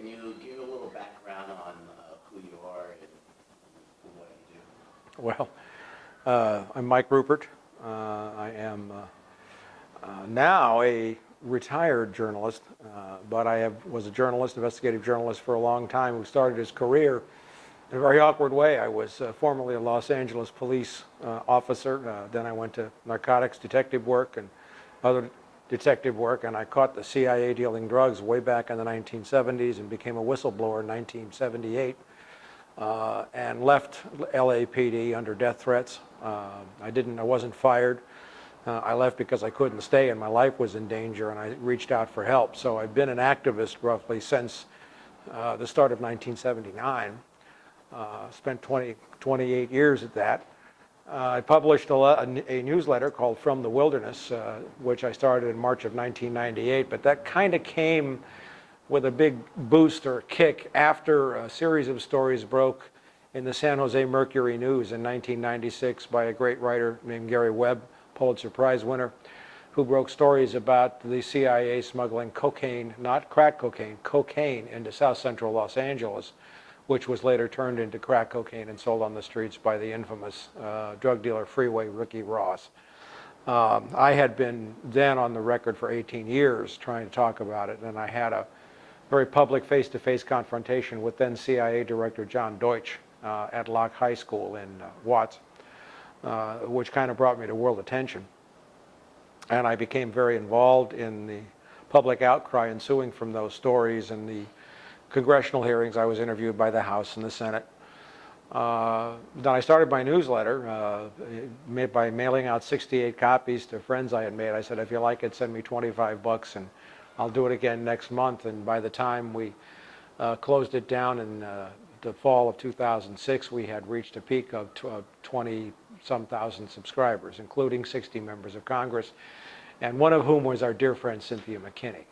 Can you give a little background on who you are and what you do? Well, I'm Mike Ruppert. I am now a retired journalist, but I was a journalist, investigative journalist for a long time who started his career in a very awkward way. I was formerly a Los Angeles police officer. Then I went to narcotics detective work and other detective work, and I caught the CIA dealing drugs way back in the 1970s and became a whistleblower in 1978 and left LAPD under death threats. I wasn't fired. I left because I couldn't stay and my life was in danger, and I reached out for help. So I've been an activist roughly since the start of 1979. Spent 28 years at that. I published a newsletter called From the Wilderness, which I started in March of 1998, but that kind of came with a big boost or kick after a series of stories broke in the San Jose Mercury News in 1996 by a great writer named Gary Webb, Pulitzer Prize winner, who broke stories about the CIA smuggling cocaine, not crack cocaine, cocaine into South Central Los Angeles, which was later turned into crack cocaine and sold on the streets by the infamous drug dealer Freeway Ricky Ross. I had been then on the record for 18 years trying to talk about it, and I had a very public face-to-face confrontation with then CIA Director John Deutsch at Locke High School in Watts, which kind of brought me to world attention. And I became very involved in the public outcry ensuing from those stories and the congressional hearings. I was interviewed by the House and the Senate. Then I started my newsletter by mailing out 68 copies to friends I had made. I said, if you like it, send me $25 and I'll do it again next month. And by the time we closed it down in the fall of 2006, we had reached a peak of 20-some thousand subscribers, including 60 members of Congress, and one of whom was our dear friend Cynthia McKinney.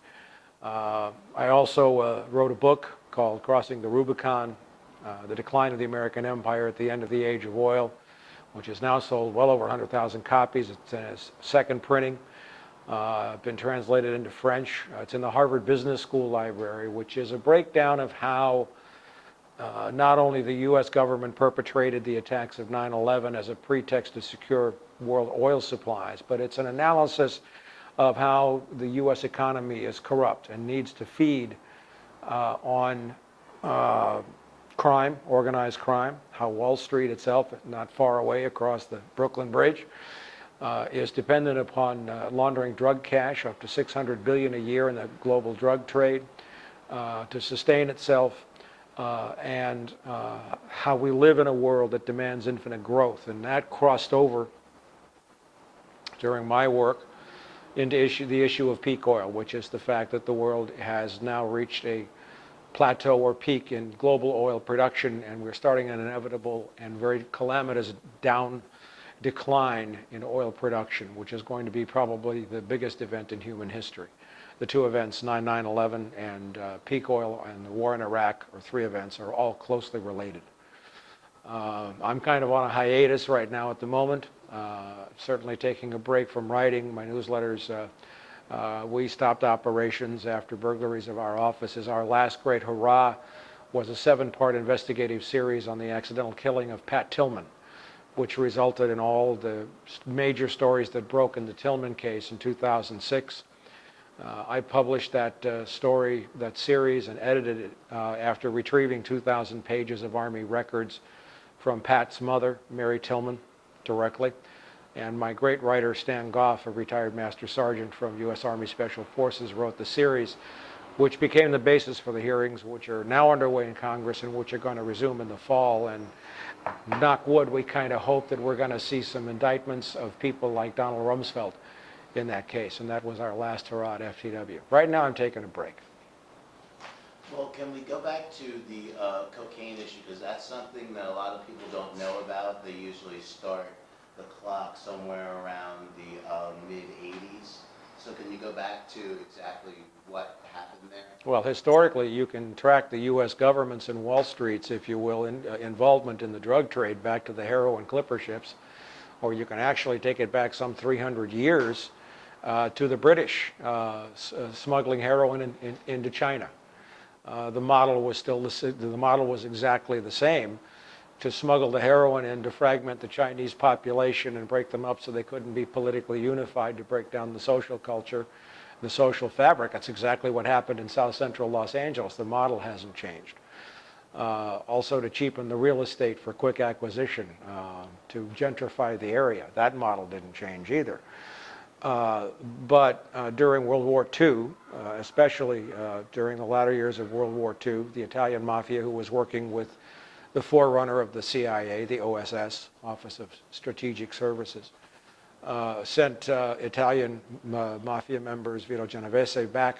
I also wrote a book called Crossing the Rubicon, The Decline of the American Empire at the End of the Age of Oil, which has now sold well over 100,000 copies. It's in its second printing, been translated into French. It's in the Harvard Business School library, which is a breakdown of how not only the U.S. government perpetrated the attacks of 9/11 as a pretext to secure world oil supplies, but it's an analysis of how the U.S. economy is corrupt and needs to feed on crime, organized crime, how Wall Street itself, not far away across the Brooklyn Bridge, is dependent upon laundering drug cash, up to $600 billion a year in the global drug trade, to sustain itself, and how we live in a world that demands infinite growth. And that crossed over during my work into the issue of peak oil, which is the fact that the world has now reached a plateau or peak in global oil production, and we're starting an inevitable and very calamitous decline in oil production, which is going to be probably the biggest event in human history. The two events, 9/11 and peak oil and the war in Iraq, or three events, are all closely related. I'm kind of on a hiatus right now at the moment, certainly taking a break from writing my newsletters. We stopped operations after burglaries of our offices. Our last great hurrah was a 7-part investigative series on the accidental killing of Pat Tillman, which resulted in all the major stories that broke in the Tillman case in 2006. I published that story, that series, and edited it after retrieving 2,000 pages of Army records from Pat's mother, Mary Tillman, directly. And my great writer, Stan Goff, a retired Master Sergeant from U.S. Army Special Forces, wrote the series, which became the basis for the hearings, which are now underway in Congress and which are going to resume in the fall. And knock wood, we kind of hope that we're going to see some indictments of people like Donald Rumsfeld in that case. And that was our last hurrah at FTW. Right now, I'm taking a break. Well, can we go back to the cocaine issue, because that's something that a lot of people don't know about. They usually start the clock somewhere around the mid-'80s. So can you go back to exactly what happened there? Well, historically, you can track the U.S. government's and Wall Street's, if you will, involvement in the drug trade back to the heroin clipper ships, or you can actually take it back some 300 years to the British smuggling heroin into China. The model was exactly the same: to smuggle the heroin in, to fragment the Chinese population and break them up so they couldn't be politically unified, to break down the social culture, the social fabric. That's exactly what happened in South Central Los Angeles. The model hasn't changed. Also to cheapen the real estate for quick acquisition, to gentrify the area. That model didn't change either. But during World War II, especially during the latter years of World War II, the Italian mafia, who was working with the forerunner of the CIA, the OSS, Office of Strategic Services, sent Italian mafia members, Vito Genovese, back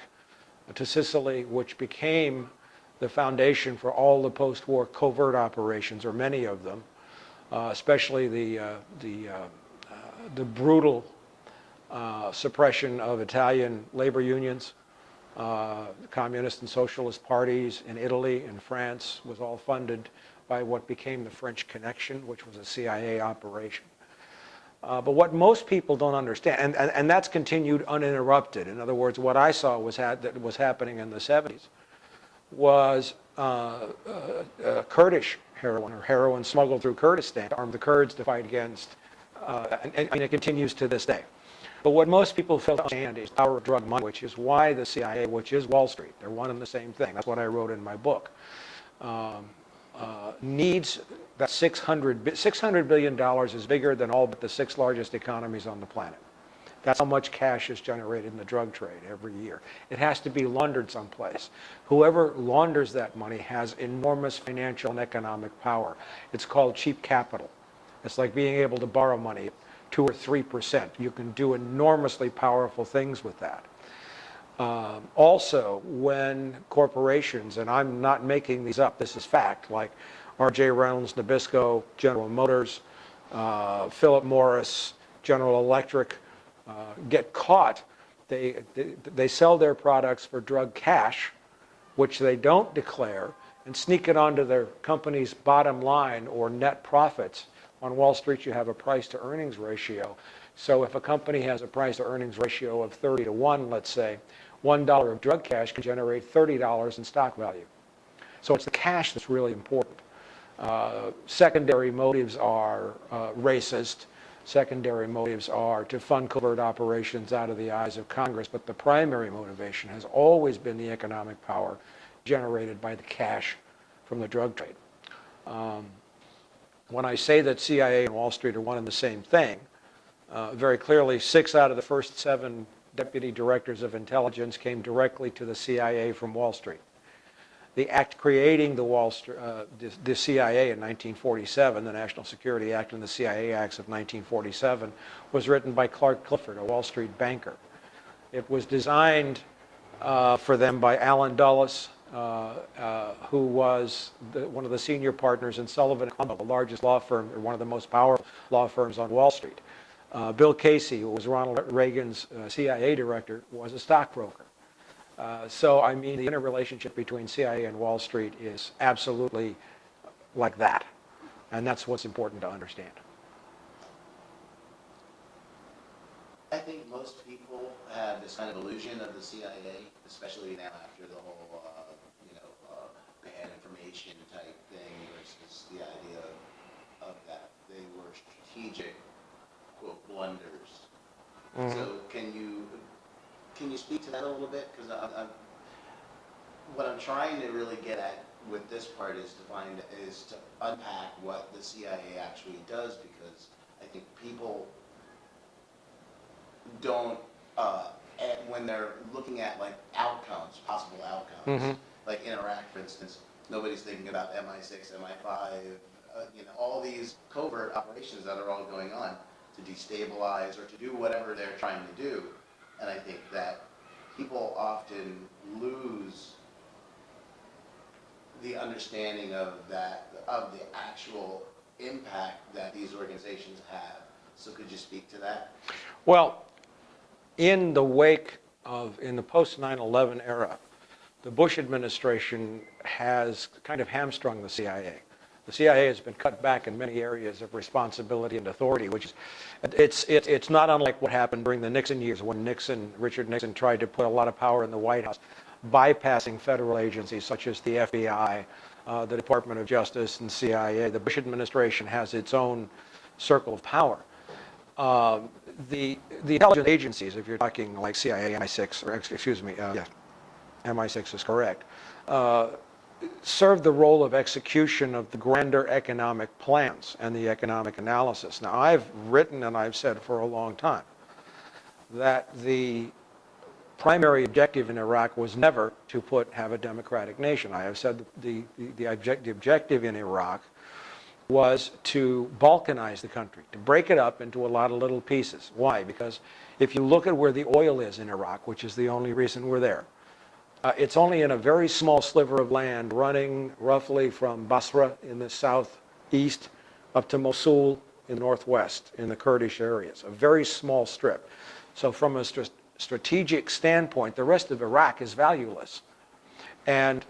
to Sicily, which became the foundation for all the post-war covert operations, or many of them, especially the brutal suppression of Italian labor unions. Communist and socialist parties in Italy and France was all funded by what became the French Connection, which was a CIA operation. But what most people don't understand, and that's continued uninterrupted. In other words, what I saw that was happening in the 70s was Kurdish heroin, or heroin smuggled through Kurdistan to arm the Kurds to fight against, and it continues to this day. But what most people fail to understand is the power of drug money, which is why the CIA, which is Wall Street, they're one and the same thing. That's what I wrote in my book. Needs that $600 billion is bigger than all but the 6 largest economies on the planet. That's how much cash is generated in the drug trade every year. It has to be laundered someplace. Whoever launders that money has enormous financial and economic power. It's called cheap capital. It's like being able to borrow money at 2 or 3%. You can do enormously powerful things with that. Also, when corporations, and I'm not making these up, this is fact, like R.J. Reynolds, Nabisco, General Motors, Philip Morris, General Electric, get caught, they sell their products for drug cash, which they don't declare, and sneak it onto their company's bottom line or net profits. On Wall Street, you have a price-to-earnings ratio. So if a company has a price-to-earnings ratio of 30 to 1, let's say, $1 of drug cash can generate $30 in stock value. So it's the cash that's really important. Secondary motives are racist. Secondary motives are to fund covert operations out of the eyes of Congress. But the primary motivation has always been the economic power generated by the cash from the drug trade. When I say that CIA and Wall Street are one and the same thing, very clearly 6 out of the first 7 deputy directors of intelligence came directly to the CIA from Wall Street. The act creating the CIA in 1947, the National Security Act and the CIA Acts of 1947, was written by Clark Clifford, a Wall Street banker. It was designed for them by Alan Dulles, who was one of the senior partners in Sullivan & Cromwell, the largest law firm, or one of the most powerful law firms on Wall Street. Bill Casey, who was Ronald Reagan's CIA director, was a stockbroker. So, I mean, the interrelationship between CIA and Wall Street is absolutely like that. And that's what's important to understand. I think most people have this kind of illusion of the CIA, especially now after the whole, bad information type thing versus the idea of that they were strategic, quote, blunders. Mm-hmm. So can you speak to that a little bit? Because what I'm trying to really get at with this part is to unpack what the CIA actually does, because I think people don't, when they're looking at like outcomes, possible outcomes, mm-hmm. like in Iraq, for instance, nobody's thinking about MI6, MI5, all these covert operations that are all going on to destabilize or to do whatever they're trying to do. And I think that people often lose the understanding of the actual impact that these organizations have. So could you speak to that? Well, in the post 9/11 era, the Bush administration has kind of hamstrung the CIA. The CIA has been cut back in many areas of responsibility and authority, which is, it's not unlike what happened during the Nixon years when Richard Nixon tried to put a lot of power in the White House. bypassing federal agencies such as the FBI, the Department of Justice, and CIA. The Bush administration has its own circle of power. The intelligence agencies, if you're talking like CIA, MI6, or excuse me, yes, MI6 is correct, serve the role of execution of the grander economic plans and the economic analysis. Now, I've written and I've said for a long time that the primary objective in Iraq was never to have a democratic nation. I have said that the objective in Iraq was to balkanize the country, to break it up into a lot of little pieces. Why? Because if you look at where the oil is in Iraq, which is the only reason we're there, it's only in a very small sliver of land running roughly from Basra in the southeast up to Mosul in the northwest in the Kurdish areas, a very small strip. So from a strategic standpoint, the rest of Iraq is valueless. And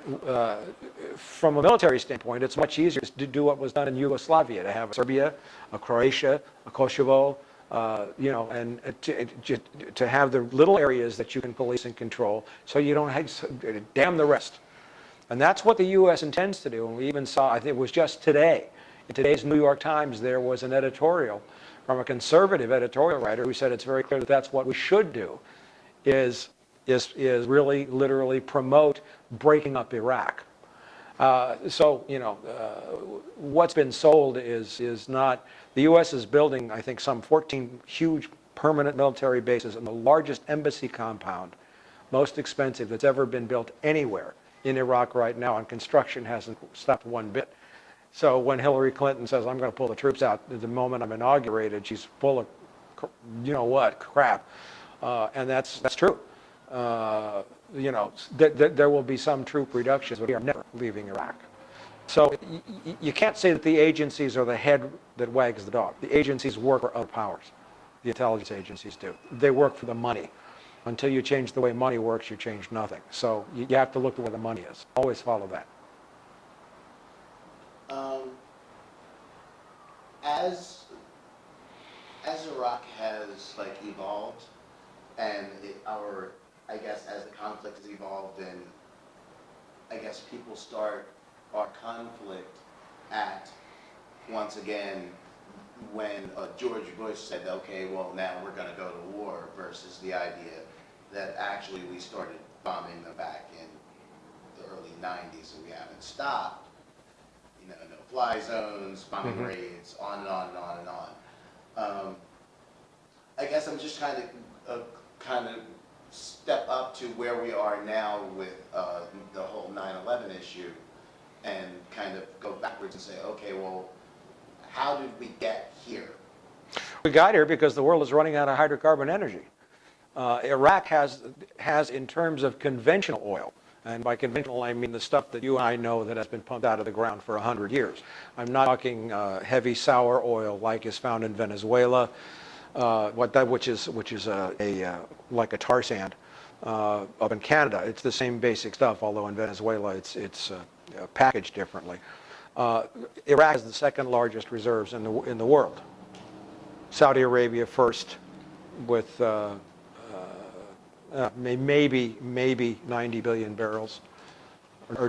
from a military standpoint, it's much easier to do what was done in Yugoslavia, to have Serbia, a Croatia, a Kosovo, and to have the little areas that you can police and control, so you don't damn the rest. And that's what the U.S. intends to do. And we even saw, I think it was just today, in today's New York Times, there was an editorial from a conservative editorial writer who said it's very clear that that's what we should do, is really literally promote breaking up Iraq. What's been sold is not, the U.S. is building, I think, some 14 huge permanent military bases in the largest embassy compound, most expensive that's ever been built anywhere in Iraq right now, and construction hasn't stopped one bit. So when Hillary Clinton says, I'm going to pull the troops out the moment I'm inaugurated, she's full of, crap. And that's true. There will be some troop reductions, but we are never leaving Iraq. So you can't say that the agencies are the head that wags the dog. The agencies work for other powers. The intelligence agencies do. They work for the money. Until you change the way money works, you change nothing. So you have to look at where the money is. Always follow that. As Iraq has evolved, and I guess as the conflict has evolved, and I guess people start our conflict at, once again, when George Bush said, okay, well, now we're going to go to war, versus the idea that actually we started bombing them back in the early 90s and we haven't stopped. No-fly zones, bombing raids, on and on and on and on. I guess I'm just kind of step up to where we are now with the whole 9/11 issue, and kind of go backwards and say, okay, well, how did we get here? We got here because the world is running out of hydrocarbon energy. Iraq has, in terms of conventional oil, and by conventional I mean the stuff that you and I know that has been pumped out of the ground for 100 years. I'm not talking heavy sour oil like is found in Venezuela, which is like a tar sand. Up in Canada, it's the same basic stuff, although in Venezuela it's packaged differently. Iraq has the second largest reserves in the world. Saudi Arabia first, with maybe 90 billion barrels, or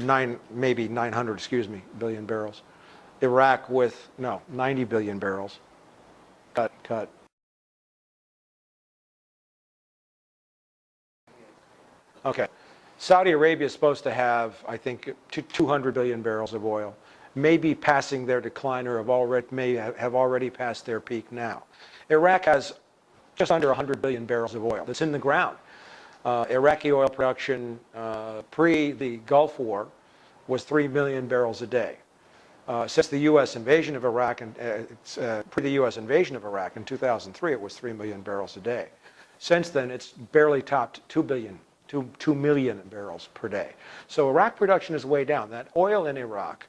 maybe 900, billion barrels. Iraq with 90 billion barrels. Cut. Okay. Saudi Arabia is supposed to have, I think, 200 billion barrels of oil, maybe passing their decline, or may have already passed their peak now. Iraq has just under 100 billion barrels of oil that's in the ground. Iraqi oil production pre the Gulf War was 3 million barrels a day. Since the U.S. invasion of Iraq, pre the U.S. invasion of Iraq in 2003, it was 3 million barrels a day. Since then, it's barely topped 2 million barrels per day. So Iraq production is way down. That oil in Iraq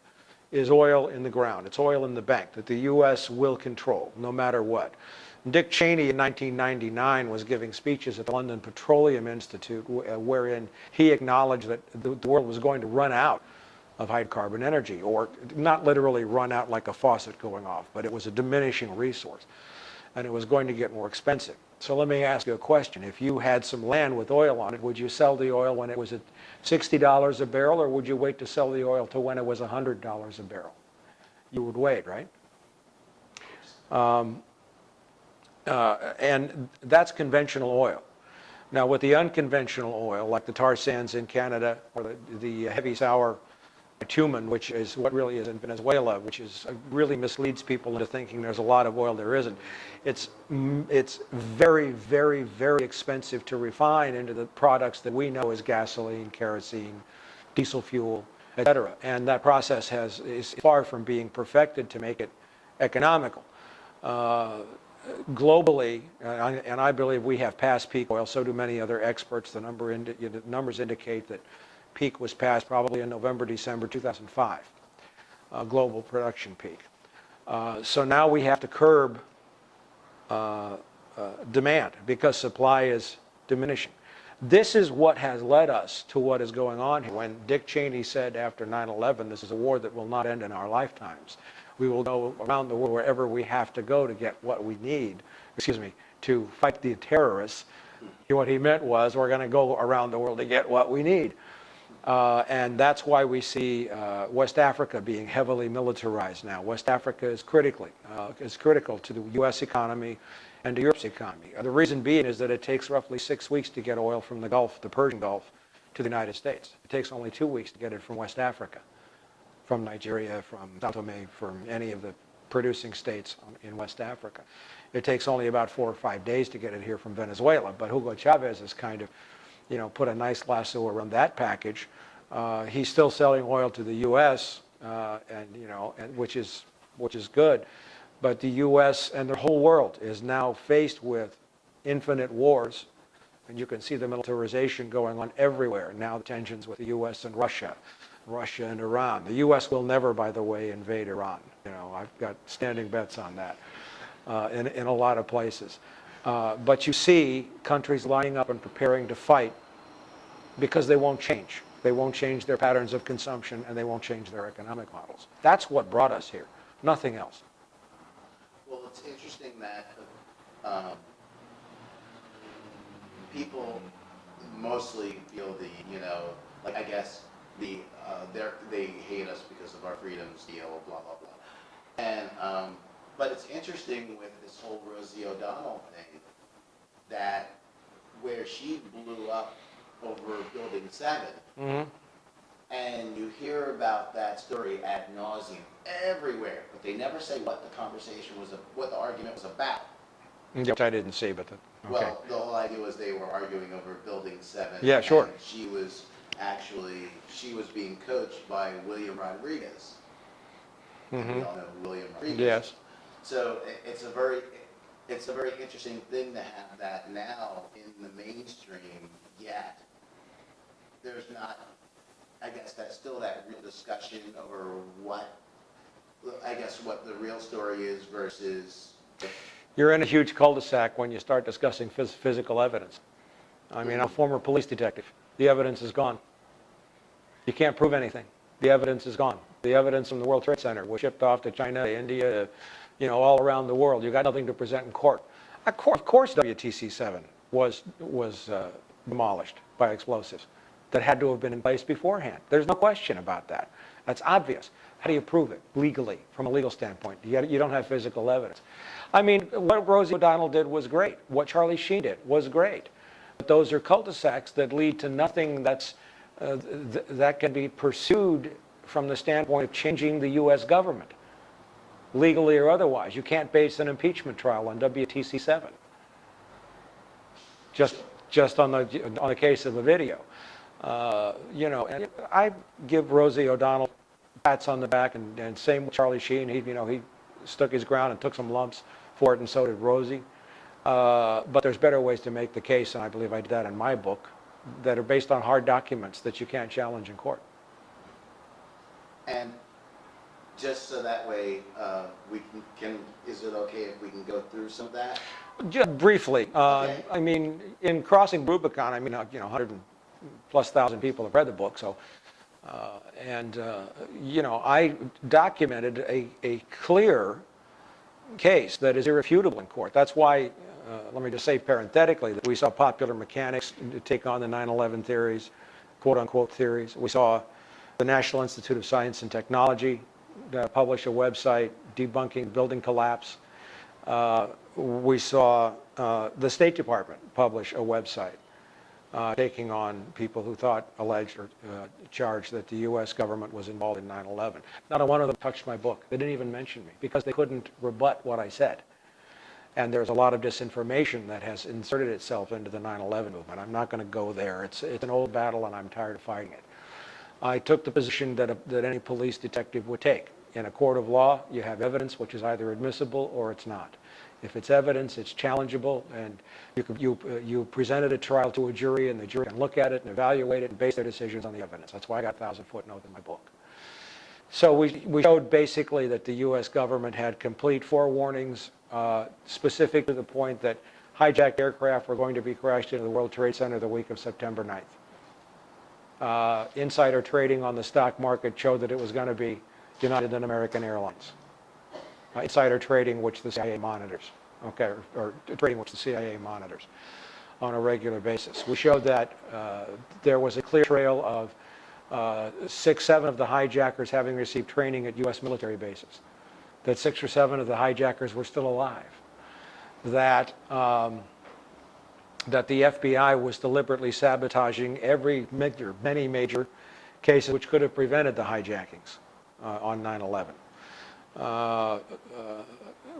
is oil in the ground. It's oil in the bank that the U.S. will control no matter what. Dick Cheney in 1999 was giving speeches at the London Petroleum Institute wherein he acknowledged that the world was going to run out of hydrocarbon energy, or not literally run out like a faucet going off, but it was a diminishing resource, and it was going to get more expensive. So let me ask you a question. If you had some land with oil on it, would you sell the oil when it was at $60 a barrel, or would you wait to sell the oil to when it was $100 a barrel? You would wait, right? And that's conventional oil. Now, with the unconventional oil, like the tar sands in Canada, or the heavy sour bitumen, which is what really is in Venezuela, which is really misleads people into thinking there's a lot of oil there isn't. It's very, very, very expensive to refine into the products that we know as gasoline, kerosene, diesel fuel, etc. And that process is far from being perfected to make it economical. Globally, and I believe we have passed peak oil, so do many other experts. The numbers indicate that peak was passed probably in November, December 2005, global production peak. So now we have to curb demand because supply is diminishing. This is what has led us to what is going on here. When Dick Cheney said after 9/11, this is a war that will not end in our lifetimes. We will go around the world wherever we have to go to get what we need, to fight the terrorists. What he meant was we're going to go around the world to get what we need. And that's why we see West Africa being heavily militarized now. West Africa is critical to the U.S. economy and to Europe's economy. The reason being is that it takes roughly 6 weeks to get oil from the Gulf, the Persian Gulf, to the United States. It takes only 2 weeks to get it from West Africa, from Nigeria, from Sao Tome, from any of the producing states in West Africa. It takes only about 4 or 5 days to get it here from Venezuela. But Hugo Chavez has kind of, put a nice lasso around that package. He's still selling oil to the U.S., which is good. But the U.S. and the whole world is now faced with infinite wars, and you can see the militarization going on everywhere. Now the tensions with the U.S. and Russia and Iran. The U.S. will never, by the way, invade Iran. I've got standing bets on that in a lot of places. But you see countries lining up and preparing to fight because they won't change. They won't change their patterns of consumption, and they won't change their economic models. That's what brought us here, nothing else. Well, it's interesting that people mostly feel I guess they hate us because of our freedoms deal, blah blah blah. And but it's interesting with this whole Rosie O'Donnell thing that where she blew up over Building 7, and you hear about that story ad nauseum everywhere, but they never say what the conversation was, what the argument was about. Which I didn't see, but okay. Well, the whole idea was they were arguing over Building 7. Yeah, sure. And she was being coached by William Rodriguez. We all know William Rodriguez. Yes. So it's a very interesting thing to have that now in the mainstream. Yet there's not. I guess that's still that real discussion over what the real story is versus. You're in a huge cul-de-sac when you start discussing physical evidence. I mean, I'm a former police detective. The evidence is gone. You can't prove anything. The evidence is gone. The evidence from the World Trade Center was shipped off to China, India, all around the world. You got nothing to present in court. Of course, WTC-7 was demolished by explosives that had to have been in place beforehand. There's no question about that. That's obvious. How do you prove it legally, from a legal standpoint? You don't have physical evidence. I mean, what Rosie O'Donnell did was great. What Charlie Sheen did was great. But those are cul-de-sacs that lead to nothing that can be pursued from the standpoint of changing the U.S. government, legally or otherwise. You can't base an impeachment trial on WTC-7. Just on the case of the video. And I give Rosie O'Donnell pats on the back, and same with Charlie Sheen. He stuck his ground and took some lumps for it, and so did Rosie. But there's better ways to make the case, and I believe I did that in my book, that are based on hard documents that you can't challenge in court. And just so that way is it okay if we can go through some of that? Just briefly. Okay. I mean, in Crossing Rubicon, 100,000+ people have read the book, so, I documented a clear case that is irrefutable in court. That's why let me just say parenthetically that we saw popular mechanics take on the 9/11 theories, quote-unquote theories. We saw the National Institute of Science and Technology publish a website debunking building collapse. We saw the State Department publish a website taking on people who thought, alleged, or charged that the U.S. government was involved in 9/11. Not a one of them touched my book. They didn't even mention me because they couldn't rebut what I said. And there's a lot of disinformation that has inserted itself into the 9/11 movement. I'm not going to go there. It's an old battle, and I'm tired of fighting it. I took the position that any police detective would take. In a court of law, you have evidence which is either admissible or it's not. If it's evidence, it's challengeable, and you present it at trial to a jury, and the jury can look at it and evaluate it and base their decisions on the evidence. That's why I got 1,000-foot note in my book. So we showed basically that the U.S. government had complete forewarnings, specific to the point that hijacked aircraft were going to be crashed into the World Trade Center the week of September 9th. Insider trading on the stock market showed that it was going to be United and American Airlines. Insider trading, which the CIA monitors, okay, or trading which the CIA monitors on a regular basis. We showed that there was a clear trail of 6, 7 of the hijackers having received training at U.S. military bases, that 6 or 7 of the hijackers were still alive, that that the FBI was deliberately sabotaging many major cases which could have prevented the hijackings on 9/11.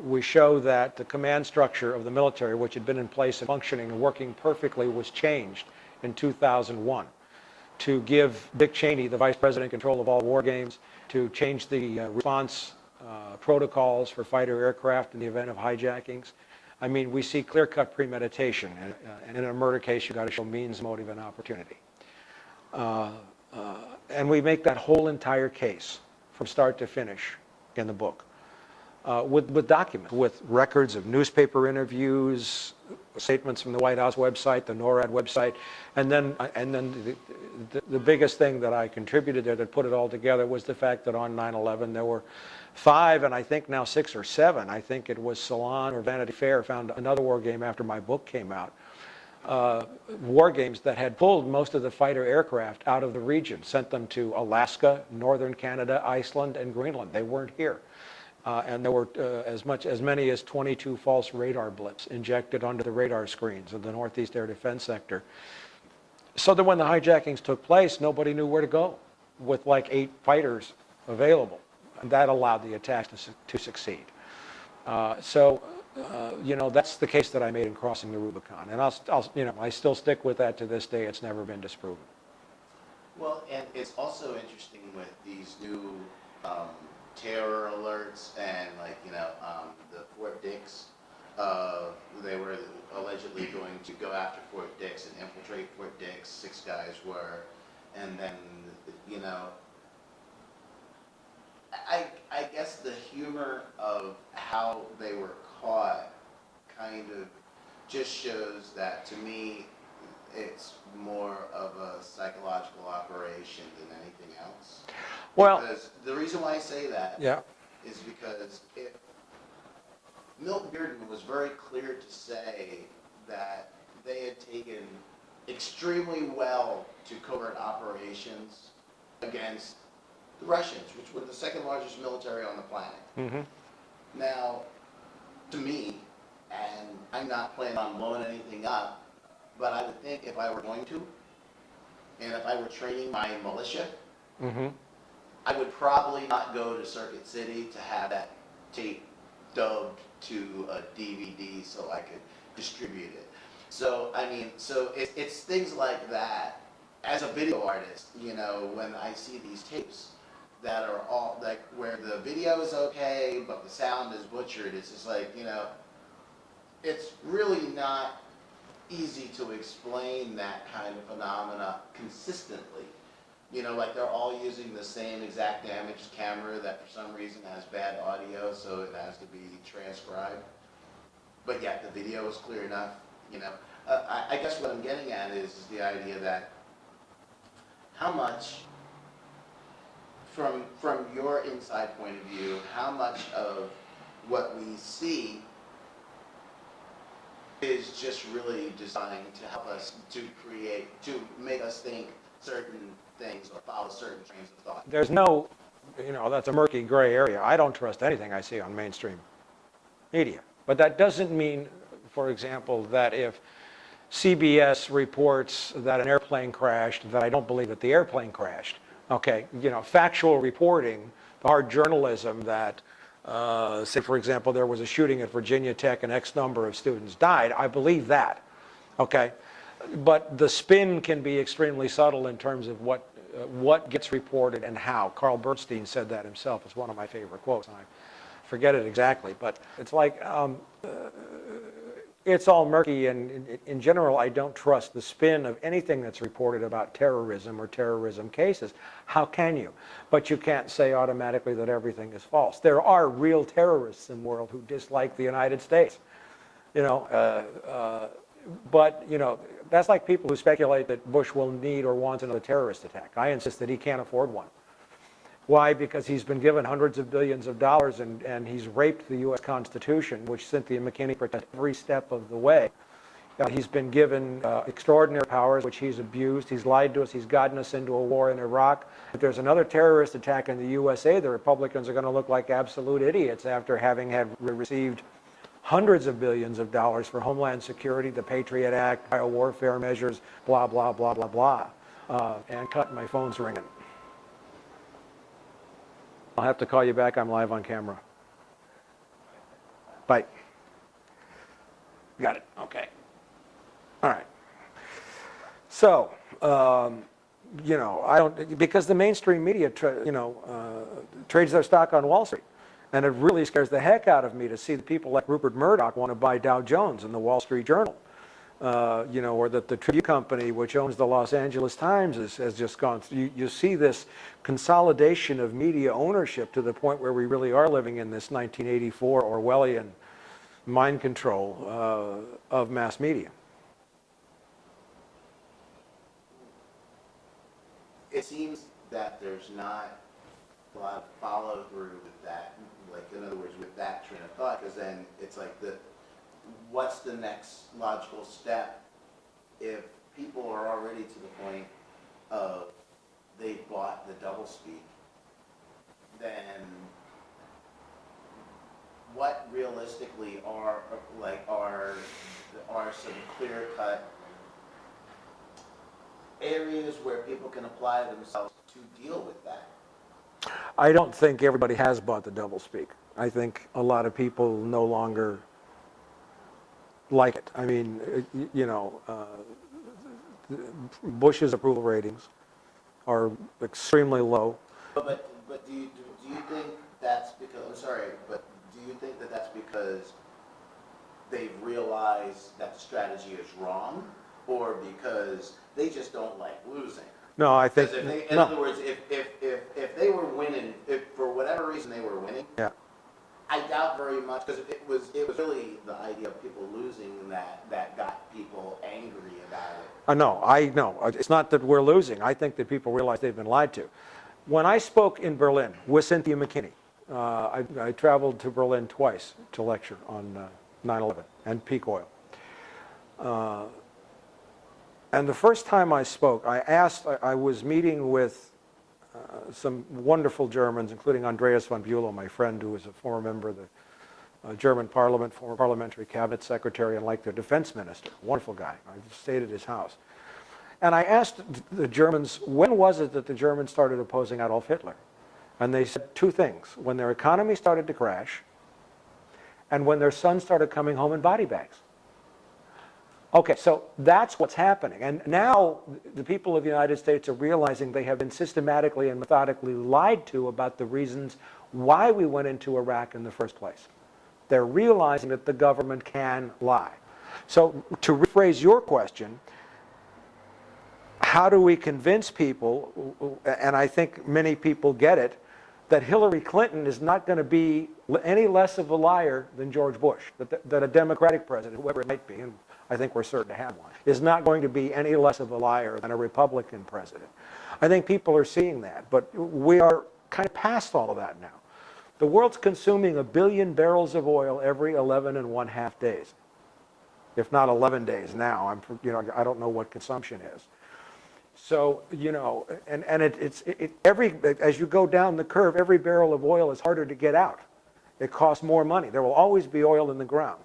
We show that the command structure of the military, which had been in place and functioning and working perfectly, was changed in 2001 to give Dick Cheney, the vice president, control of all war games, to change the response protocols for fighter aircraft in the event of hijackings. I mean, we see clear-cut premeditation, and in a murder case, you've got to show means, motive, and opportunity. And we make that whole entire case from start to finish in the book, with documents, with records of newspaper interviews, statements from the White House website, the NORAD website, and then the biggest thing that I contributed there that put it all together was the fact that on 9/11 there were 5, and I think now 6 or 7, I think it was Salon or Vanity Fair found another war game after my book came out, war games that had pulled most of the fighter aircraft out of the region, sent them to Alaska, northern Canada, Iceland, and Greenland. They weren't here. And there were as many as 22 false radar blips injected onto the radar screens of the Northeast Air Defense Sector. So that when the hijackings took place, nobody knew where to go with like 8 fighters available. And that allowed the attack to succeed. You know, that's the case that I made in Crossing the Rubicon, and I still stick with that to this day. It's never been disproven. Well, and it's also interesting with these new terror alerts and the Fort Dix. They were allegedly going to go after Fort Dix and infiltrate Fort Dix. 6 guys were, and then I guess the humor of how they were caught kind of just shows that, to me, it's more of a psychological operation than anything else. Well, because the reason why I say that is because Milton Bearden was very clear to say that they had taken extremely well to covert operations against the Russians, which were the 2nd largest military on the planet. Mm-hmm. Now, to me, and I'm not planning on blowing anything up, but I would think if I were going to, and if I were training my militia, mm-hmm. I would probably not go to Circuit City to have that tape dubbed to a DVD so I could distribute it. So, I mean, it's things like that. As a video artist, when I see these tapes that are all, like, where the video is okay, but the sound is butchered, it's just like, it's really not easy to explain that kind of phenomena consistently. Like they're all using the same exact damaged camera that for some reason has bad audio, so it has to be transcribed. But yet the video is clear enough, I guess what I'm getting at is the idea that how much, from your inside point of view, how much of what we see is just really designed to help us to make us think certain things or follow certain trains of thought. There's no, that's a murky gray area. I don't trust anything I see on mainstream media. But that doesn't mean, for example, that if CBS reports that an airplane crashed, that I don't believe that the airplane crashed. Okay, factual reporting, the hard journalism that, say, for example, there was a shooting at Virginia Tech and X number of students died, I believe that. Okay, but the spin can be extremely subtle in terms of what gets reported and how. Carl Bernstein said that himself. It's one of my favorite quotes, and I forget it exactly, but it's like, it's all murky, and in general, I don't trust the spin of anything that's reported about terrorism or terrorism cases. How can you? But you can't say automatically that everything is false. There are real terrorists in the world who dislike the United States. But that's like people who speculate that Bush will need or wants another terrorist attack. I insist that he can't afford one. Why? Because he's been given hundreds of billions of dollars and he's raped the U.S. Constitution, which Cynthia McKinney protects every step of the way. He's been given extraordinary powers, which he's abused. He's lied to us. He's gotten us into a war in Iraq. If there's another terrorist attack in the USA, the Republicans are going to look like absolute idiots after having received hundreds of billions of dollars for Homeland Security, the Patriot Act, biowarfare measures, blah, blah, blah, blah, blah. And cut, my phone's ringing. I'll have to call you back. I'm live on camera. Bye. Got it. Okay. All right. So, I don't, because the mainstream media, trades their stock on Wall Street. And it really scares the heck out of me to see the people like Rupert Murdoch want to buy Dow Jones and the Wall Street Journal. Or that the Tribune Company, which owns the Los Angeles Times, has just gone through. You see this consolidation of media ownership to the point where we really are living in this 1984 Orwellian mind control of mass media. It seems that there's not a lot of follow through with that, like in other words, with that train of thought, because then it's like what's the next logical step if people are already to the point of they bought the doublespeak? Then what realistically are some clear-cut areas where people can apply themselves to deal with that? I don't think everybody has bought the doublespeak. I think a lot of people no longer like it. I mean, Bush's approval ratings are extremely low. But do you think that's because, I'm sorry, but do you think that that's because they've realized that the strategy is wrong, or because they just don't like losing? No, I think, in other words, if they were winning, if for whatever reason they were winning, yeah, I doubt very much, because it was really the idea of people losing that got people angry about it. No, I know. It's not that we're losing. I think that people realize they've been lied to. When I spoke in Berlin with Cynthia McKinney, I traveled to Berlin twice to lecture on 9/11 and peak oil. And the first time I spoke, I was meeting with some wonderful Germans, including Andreas von Bülow, my friend, who was a former member of the German parliament, former parliamentary cabinet secretary, and like their defense minister. Wonderful guy. I stayed at his house. And I asked the Germans, when was it that the Germans started opposing Adolf Hitler? And they said two things: when their economy started to crash, and when their sons started coming home in body bags. Okay, so that's what's happening. And now the people of the United States are realizing they have been systematically and methodically lied to about the reasons why we went into Iraq in the first place. They're realizing that the government can lie. So to rephrase your question, how do we convince people, and I think many people get it, that Hillary Clinton is not going to be any less of a liar than George Bush, that a Democratic president, whoever it might be, and I think we're certain to have one, is not going to be any less of a liar than a Republican president. I think people are seeing that, but we are kind of past all of that now. The world's consuming 1 billion barrels of oil every 11 1/2 days. if not 11 days now. I don't know what consumption is. So, and as you go down the curve, every barrel of oil is harder to get out. It costs more money. There will always be oil in the ground,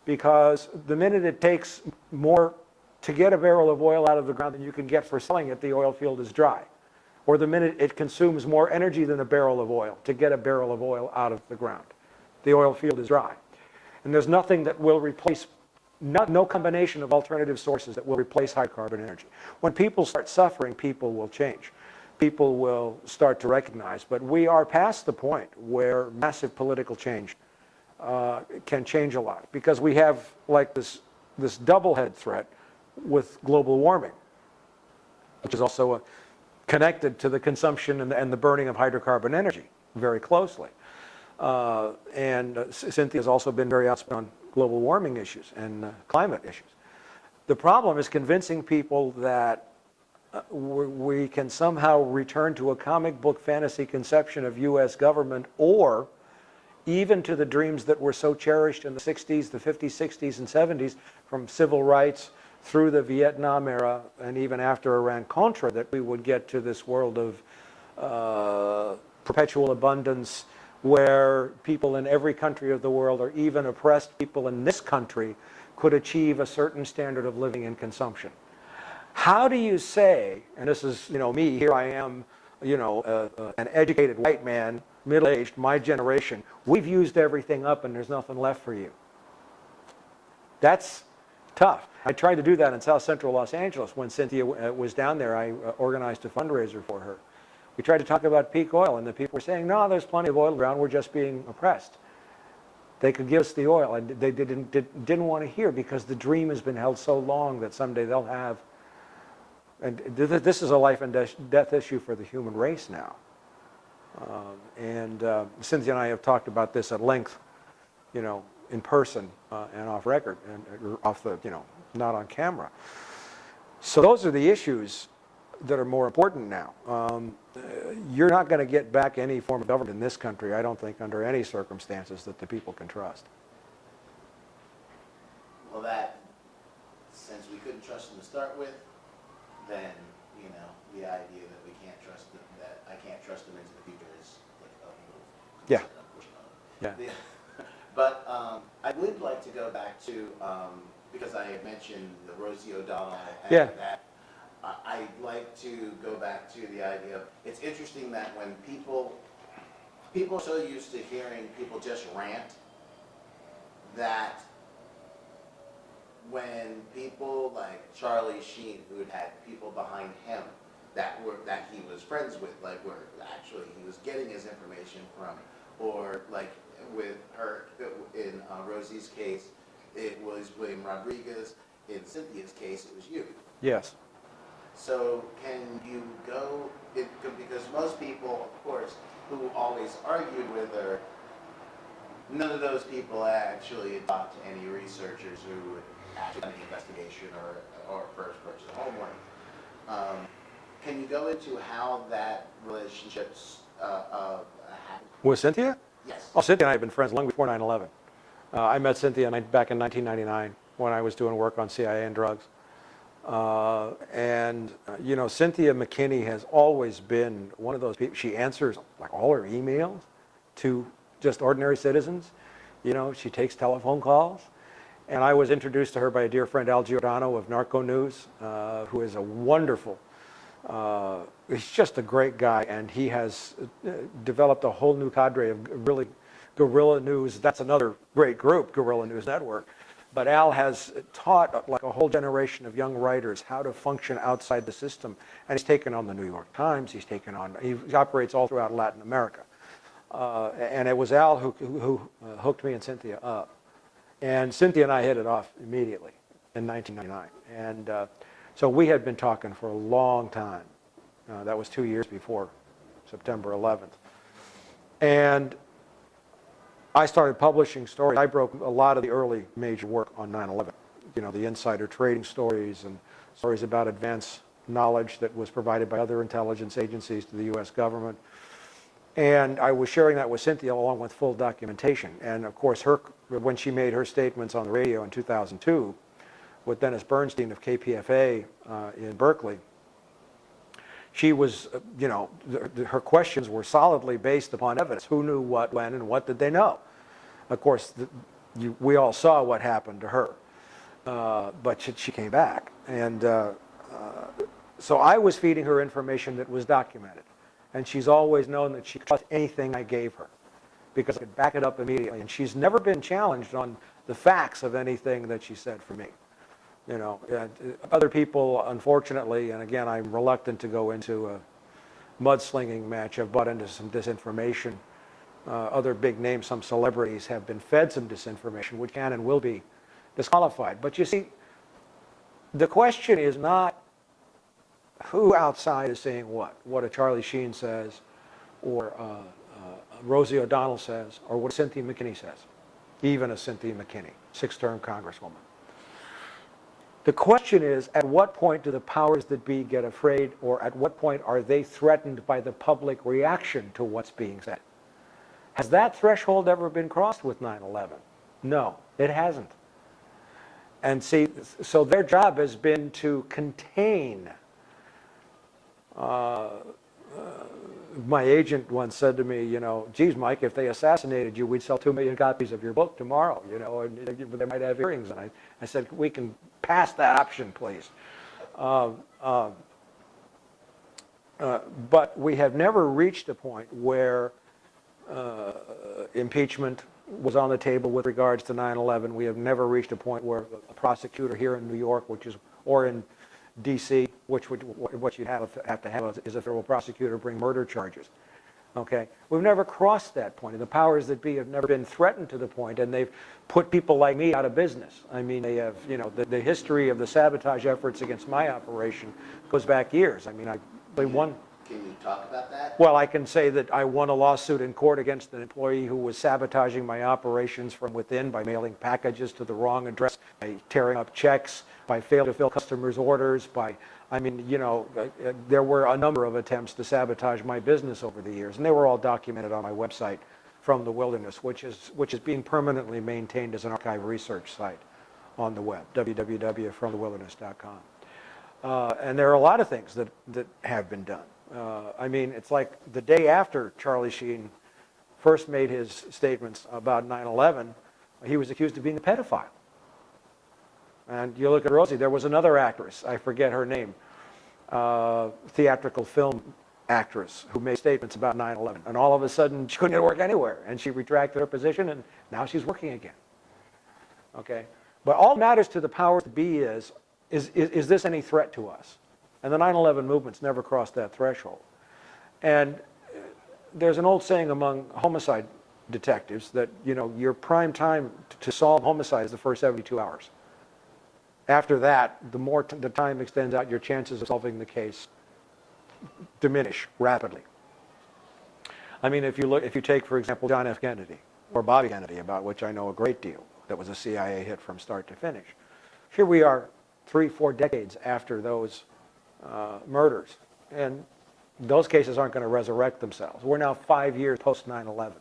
because the minute it takes more to get a barrel of oil out of the ground than you can get for selling it, the oil field is dry. Or the minute it consumes more energy than a barrel of oil to get a barrel of oil out of the ground, the oil field is dry. And there's nothing that will replace, no combination of alternative sources that will replace hydrocarbon energy. When people start suffering, people will change. People will start to recognize. But we are past the point where massive political change can change a lot, because we have like this double-head threat with global warming, which is also connected to the consumption and the burning of hydrocarbon energy very closely. Cynthia has also been very outspoken on global warming issues and climate issues. The problem is convincing people that we can somehow return to a comic book fantasy conception of U.S. government, or even to the dreams that were so cherished in the 60s, the 50s, 60s, and 70s, from civil rights through the Vietnam era and even after Iran-Contra, that we would get to this world of perpetual abundance, where people in every country of the world, or even oppressed people in this country, could achieve a certain standard of living and consumption. How do you say, and this is, me, here I am, an educated white man, middle-aged, my generation, we've used everything up and there's nothing left for you. That's tough. I tried to do that in South Central Los Angeles when Cynthia was down there. I organized a fundraiser for her. We tried to talk about peak oil, and the people were saying, no, there's plenty of oil around, we're just being oppressed. They could give us the oil, and they didn't want to hear, because the dream has been held so long that someday they'll have. And this is a life and death issue for the human race now. Cynthia and I have talked about this at length, in person and off record, and off the, not on camera. So those are the issues that are more important now. You're not going to get back any form of government in this country, I don't think, under any circumstances that the people can trust. Well, since we couldn't trust them to start with, then, the idea that we can't trust them, that I can't trust them into the future is like a little unfortunate. Yeah. But I would like to go back to, because I had mentioned the Rosie O'Donnell, and that I'd like to go back to the idea of, it's interesting that when people are so used to hearing people just rant, that when people like Charlie Sheen, who had people behind him that he was friends with, like where actually he was getting his information from, or like with her in Rosie's case, it was William Rodriguez. In Cynthia's case, it was you. Yes. So can you go, because most people, of course, who always argued with her, none of those people actually talked to any researchers who would actually done the investigation or first person homework. Can you go into how that relationship happened? With Cynthia? Yes. Oh, Cynthia and I have been friends long before 9/11. I met Cynthia back in 1999 when I was doing work on CIA and drugs. Cynthia McKinney has always been one of those people. She answers like all her emails to just ordinary citizens. She takes telephone calls. And I was introduced to her by a dear friend, Al Giordano of Narco News, who is a wonderful, he's just a great guy, and he has developed a whole new cadre of really guerrilla news. That's another great group, Guerrilla News Network. But Al has taught like a whole generation of young writers how to function outside the system. And he's taken on the New York Times, he operates all throughout Latin America. And it was Al who hooked me and Cynthia up. And Cynthia and I hit it off immediately in 1999. And so we had been talking for a long time. That was 2 years before September 11th. And I started publishing stories. I broke a lot of the early major work on 9/11. The insider trading stories and stories about advanced knowledge that was provided by other intelligence agencies to the U.S. government. And I was sharing that with Cynthia along with full documentation. And of course, when she made her statements on the radio in 2002, with Dennis Bernstein of KPFA in Berkeley, she was, her questions were solidly based upon evidence. Who knew what, when, and what did they know? Of course, we all saw what happened to her, but she came back. And so I was feeding her information that was documented. And she's always known that she could trust anything I gave her because I could back it up immediately. And she's never been challenged on the facts of anything that she said for me. Other people, unfortunately, and again, I'm reluctant to go into a mudslinging match. I've bought into some disinformation. Other big names, some celebrities have been fed some disinformation, which can and will be disqualified. But you see, the question is not who outside is saying what a Charlie Sheen says, or Rosie O'Donnell says, or what Cynthia McKinney says, even a Cynthia McKinney, 6-term congresswoman. The question is, at what point do the powers that be get afraid, or at what point are they threatened by the public reaction to what's being said? Has that threshold ever been crossed with 9/11? No, it hasn't. And see, so their job has been to contain. My agent once said to me, geez, Mike, if they assassinated you, we'd sell 2 million copies of your book tomorrow, and they might have hearings. And I said, we can pass that option, please. But we have never reached a point where impeachment was on the table with regards to 9/11. We have never reached a point where a prosecutor here in New York, or in D.C., what you have to have is a federal prosecutor bring murder charges. Okay, we've never crossed that point, and the powers that be have never been threatened to the point, and they've put people like me out of business. I mean, they have, the history of the sabotage efforts against my operation goes back years. I mean, they won. Can you talk about that? Well, I can say that I won a lawsuit in court against an employee who was sabotaging my operations from within by mailing packages to the wrong address, by tearing up checks, by failing to fill customers' orders, there were a number of attempts to sabotage my business over the years, and they were all documented on my website, From the Wilderness, which is being permanently maintained as an archive research site on the web, www.fromthewilderness.com. And there are a lot of things that have been done. It's like the day after Charlie Sheen first made his statements about 9/11, he was accused of being a pedophile. And you look at Rosie, there was another actress, I forget her name, theatrical film actress, who made statements about 9/11. And all of a sudden, she couldn't get work anywhere. And she retracted her position, and now she's working again. Okay? But all that matters to the powers that be is this any threat to us? And the 9/11 movement's never crossed that threshold. And there's an old saying among homicide detectives that, your prime time to solve homicide is the first 72 hours. After that, the more the time extends out, your chances of solving the case diminish rapidly. If you take, for example, John F. Kennedy or Bobby Kennedy, about which I know a great deal, that was a CIA hit from start to finish. Here we are 3-4 decades after those murders, and those cases aren't going to resurrect themselves. We're now 5 years post 9/11.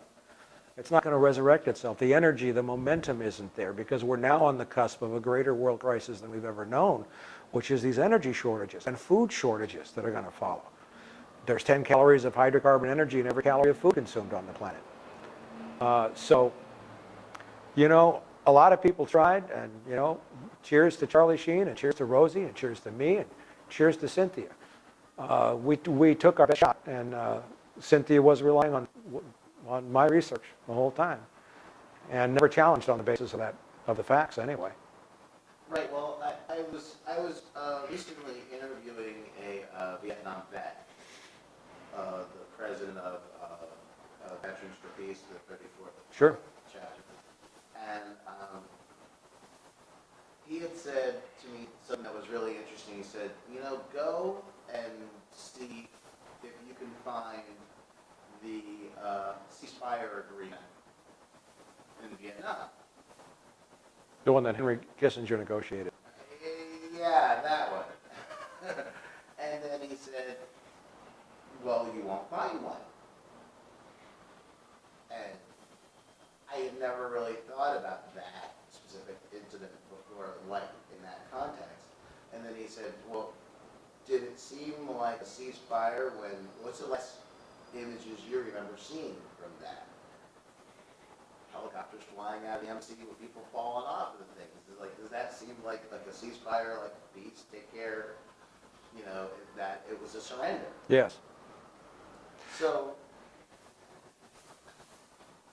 It's not going to resurrect itself. The energy, the momentum isn't there, because we're now on the cusp of a greater world crisis than we've ever known, which is these energy shortages and food shortages that are going to follow. There's 10 calories of hydrocarbon energy in every calorie of food consumed on the planet. A lot of people tried, and, cheers to Charlie Sheen, and cheers to Rosie, and cheers to me, and cheers to Cynthia. We took our best shot, and Cynthia was relying on my research the whole time, and never challenged on the basis of the facts anyway. Right. Well, I was recently interviewing a Vietnam vet, the president of Veterans for Peace, the 34th Sure. chapter, and he had said to me something that was really interesting. He said, go and see if you can find the ceasefire agreement in Vietnam. The one that Henry Kissinger negotiated. Yeah, that one. And then he said, well, you won't find one. And I had never really thought about that specific incident before, like in that then he said, well, did it seem like a ceasefire when, what's the last images you remember seeing from that? Helicopters flying out of the embassy with people falling off of the things. Like, does that seem like a ceasefire, like peace, take care, you know, that it was a surrender? Yes. So,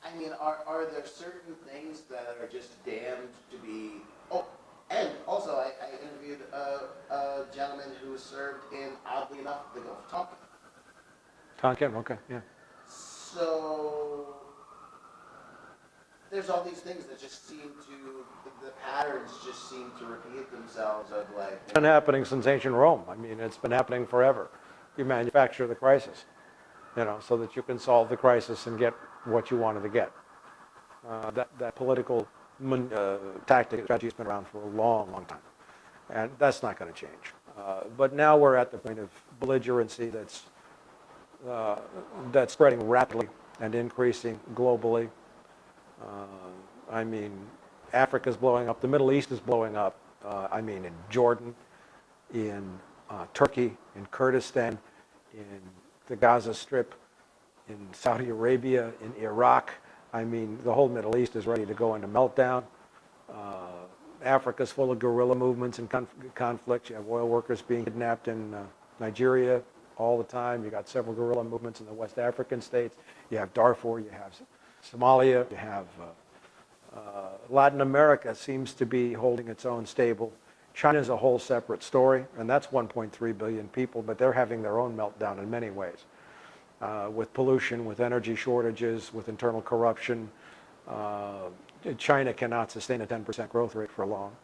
I mean, are there certain things that are just damned to be, oh, and also I interviewed a gentleman who served in, oddly enough, the Gulf of Tonkin. Tonkin, okay, yeah. So, there's all these things that just seem to, the patterns just seem to repeat themselves of like... It's been happening since ancient Rome. I mean, it's been happening forever. You manufacture the crisis, you know, so that you can solve the crisis and get what you wanted to get. That political tactic strategy has been around for a long, long time. And that's not going to change. But now we're at the point of belligerency that's spreading rapidly and increasing globally. I mean, Africa's blowing up. The Middle East is blowing up. I mean, in Jordan, in Turkey, in Kurdistan, in the Gaza Strip, in Saudi Arabia, in Iraq. I mean, the whole Middle East is ready to go into meltdown. Africa's full of guerrilla movements and conflicts. You have oil workers being kidnapped in Nigeria all the time. You got several guerrilla movements in the West African states. You have Darfur, you have Somalia, you have Latin America seems to be holding its own stable. China's a whole separate story, and that's 1.3 billion people, but they're having their own meltdown in many ways. With pollution, with energy shortages, with internal corruption. China cannot sustain a 10% growth rate for long.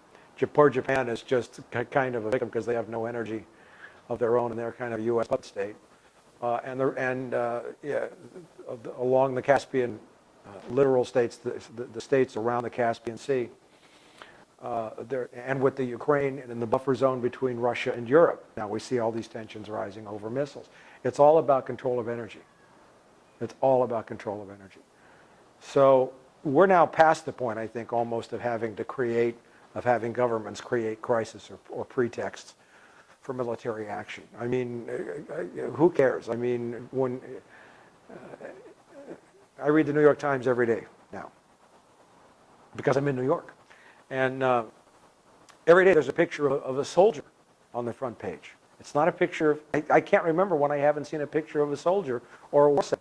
Poor Japan is just kind of a victim because they have no energy of their own, and they're kind of a U.S. puppet state. Along the Caspian littoral states, the states around the Caspian Sea, and with the Ukraine and in the buffer zone between Russia and Europe. Now we see all these tensions rising over missiles. It's all about control of energy. It's all about control of energy. So we're now past the point, I think, almost of having governments create crisis or pretexts for military action. I mean, who cares? I mean, when I read the New York Times every day now because I'm in New York. And every day there's a picture of a soldier on the front page. It's not a picture of, I can't remember when I haven't seen a picture of a soldier or a war set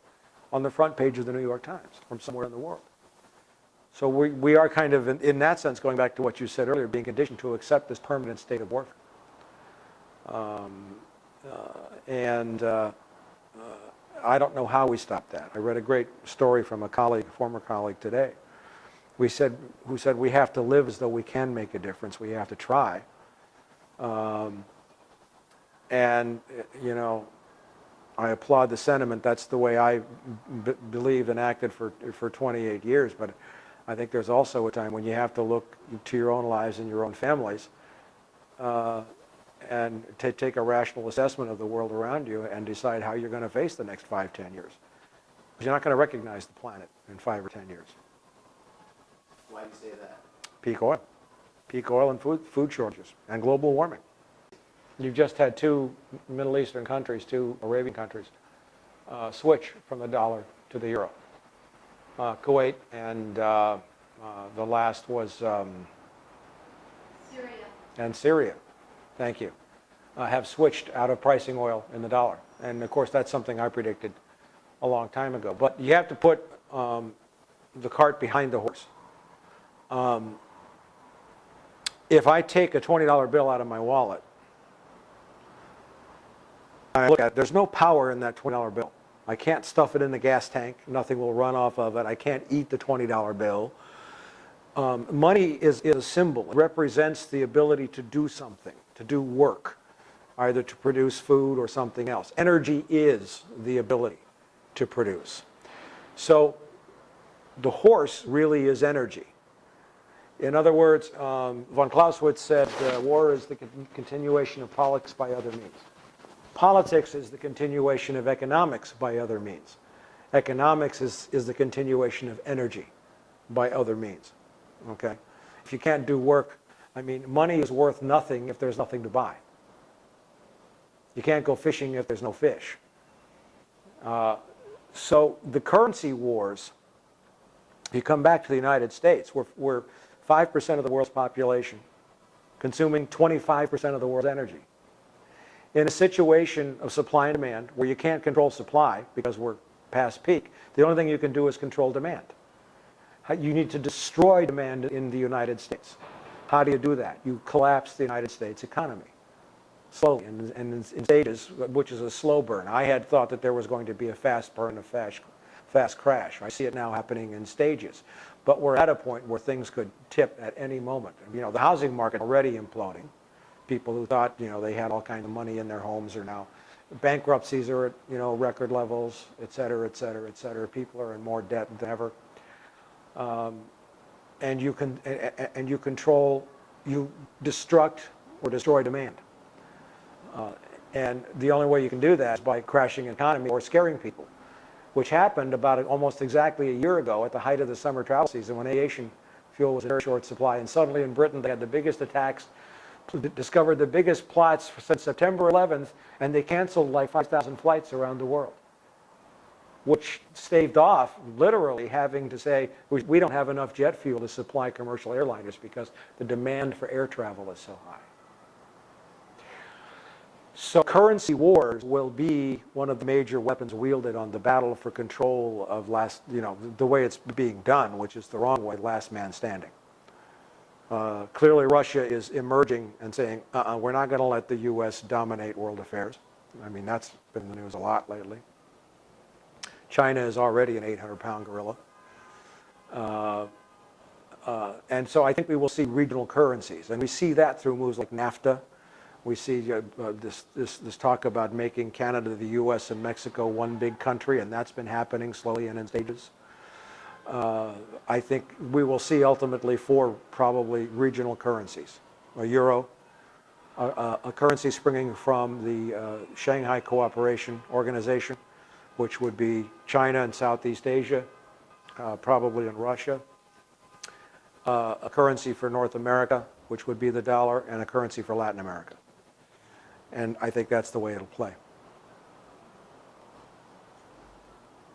on the front page of the New York Times from somewhere in the world. So we are kind of, in that sense, going back to what you said earlier, being conditioned to accept this permanent state of warfare. I don't know how we stop that. I read a great story from a colleague, a former colleague today, who said we have to live as though we can make a difference. We have to try. You know, I applaud the sentiment. That's the way I believed and acted for 28 years. But I think there's also a time when you have to look to your own lives and your own families and take a rational assessment of the world around you and decide how you're going to face the next 5, 10 years. Because you're not going to recognize the planet in 5 or 10 years. Why do you say that? Peak oil and food shortages, and global warming. You've just had 2 Middle Eastern countries, 2 Arabian countries, switch from the dollar to the euro. Kuwait and the last was Syria. And Syria, thank you, have switched out of pricing oil in the dollar. And of course, that's something I predicted a long time ago. But you have to put the cart behind the horse. If I take a $20 bill out of my wallet, I look at it, there's no power in that $20 bill. I can't stuff it in the gas tank. Nothing will run off of it. I can't eat the $20 bill. Money is a symbol. It represents the ability to do something, to do work, either to produce food or something else. Energy is the ability to produce. So the horse really is energy. In other words, von Clausewitz said war is the continuation of politics by other means. Politics is the continuation of economics by other means. Economics is the continuation of energy by other means. Okay? If you can't do work, I mean, money is worth nothing if there's nothing to buy. You can't go fishing if there's no fish. So the currency wars, if you come back to the United States, we're 5% of the world's population, consuming 25% of the world's energy. In a situation of supply and demand where you can't control supply because we're past peak, the only thing you can do is control demand. You need to destroy demand in the United States. How do you do that? You collapse the United States economy slowly and in stages, which is a slow burn. I had thought that there was going to be a fast burn, a fast crash. I see it now happening in stages. But we're at a point where things could tip at any moment. You know, the housing market already imploding. People who thought, you know, they had all kinds of money in their homes are now, bankruptcies are at, you know, record levels, et cetera, et cetera, et cetera. People are in more debt than ever. And you destruct or destroy demand. And the only way you can do that is by crashing an economy or scaring people, which happened about almost exactly a year ago at the height of the summer travel season when aviation fuel was in very short supply. And suddenly in Britain they had the biggest attacks, discovered the biggest plots since September 11th, and they canceled like 5,000 flights around the world, which staved off literally having to say, we don't have enough jet fuel to supply commercial airliners because the demand for air travel is so high. So currency wars will be one of the major weapons wielded on the battle for control of the way it's being done, which is the wrong way, last man standing. Clearly Russia is emerging and saying, we're not going to let the U.S. dominate world affairs. I mean, that's been in the news a lot lately. China is already an 800-pound gorilla. And so I think we will see regional currencies. And we see that through moves like NAFTA. We see this talk about making Canada, the U.S., and Mexico one big country, and that's been happening slowly and in stages. I think we will see ultimately 4 probably regional currencies. A euro, a currency springing from the Shanghai Cooperation Organization, which would be China and Southeast Asia, probably in Russia. A currency for North America, which would be the dollar, and a currency for Latin America. And I think that's the way it'll play.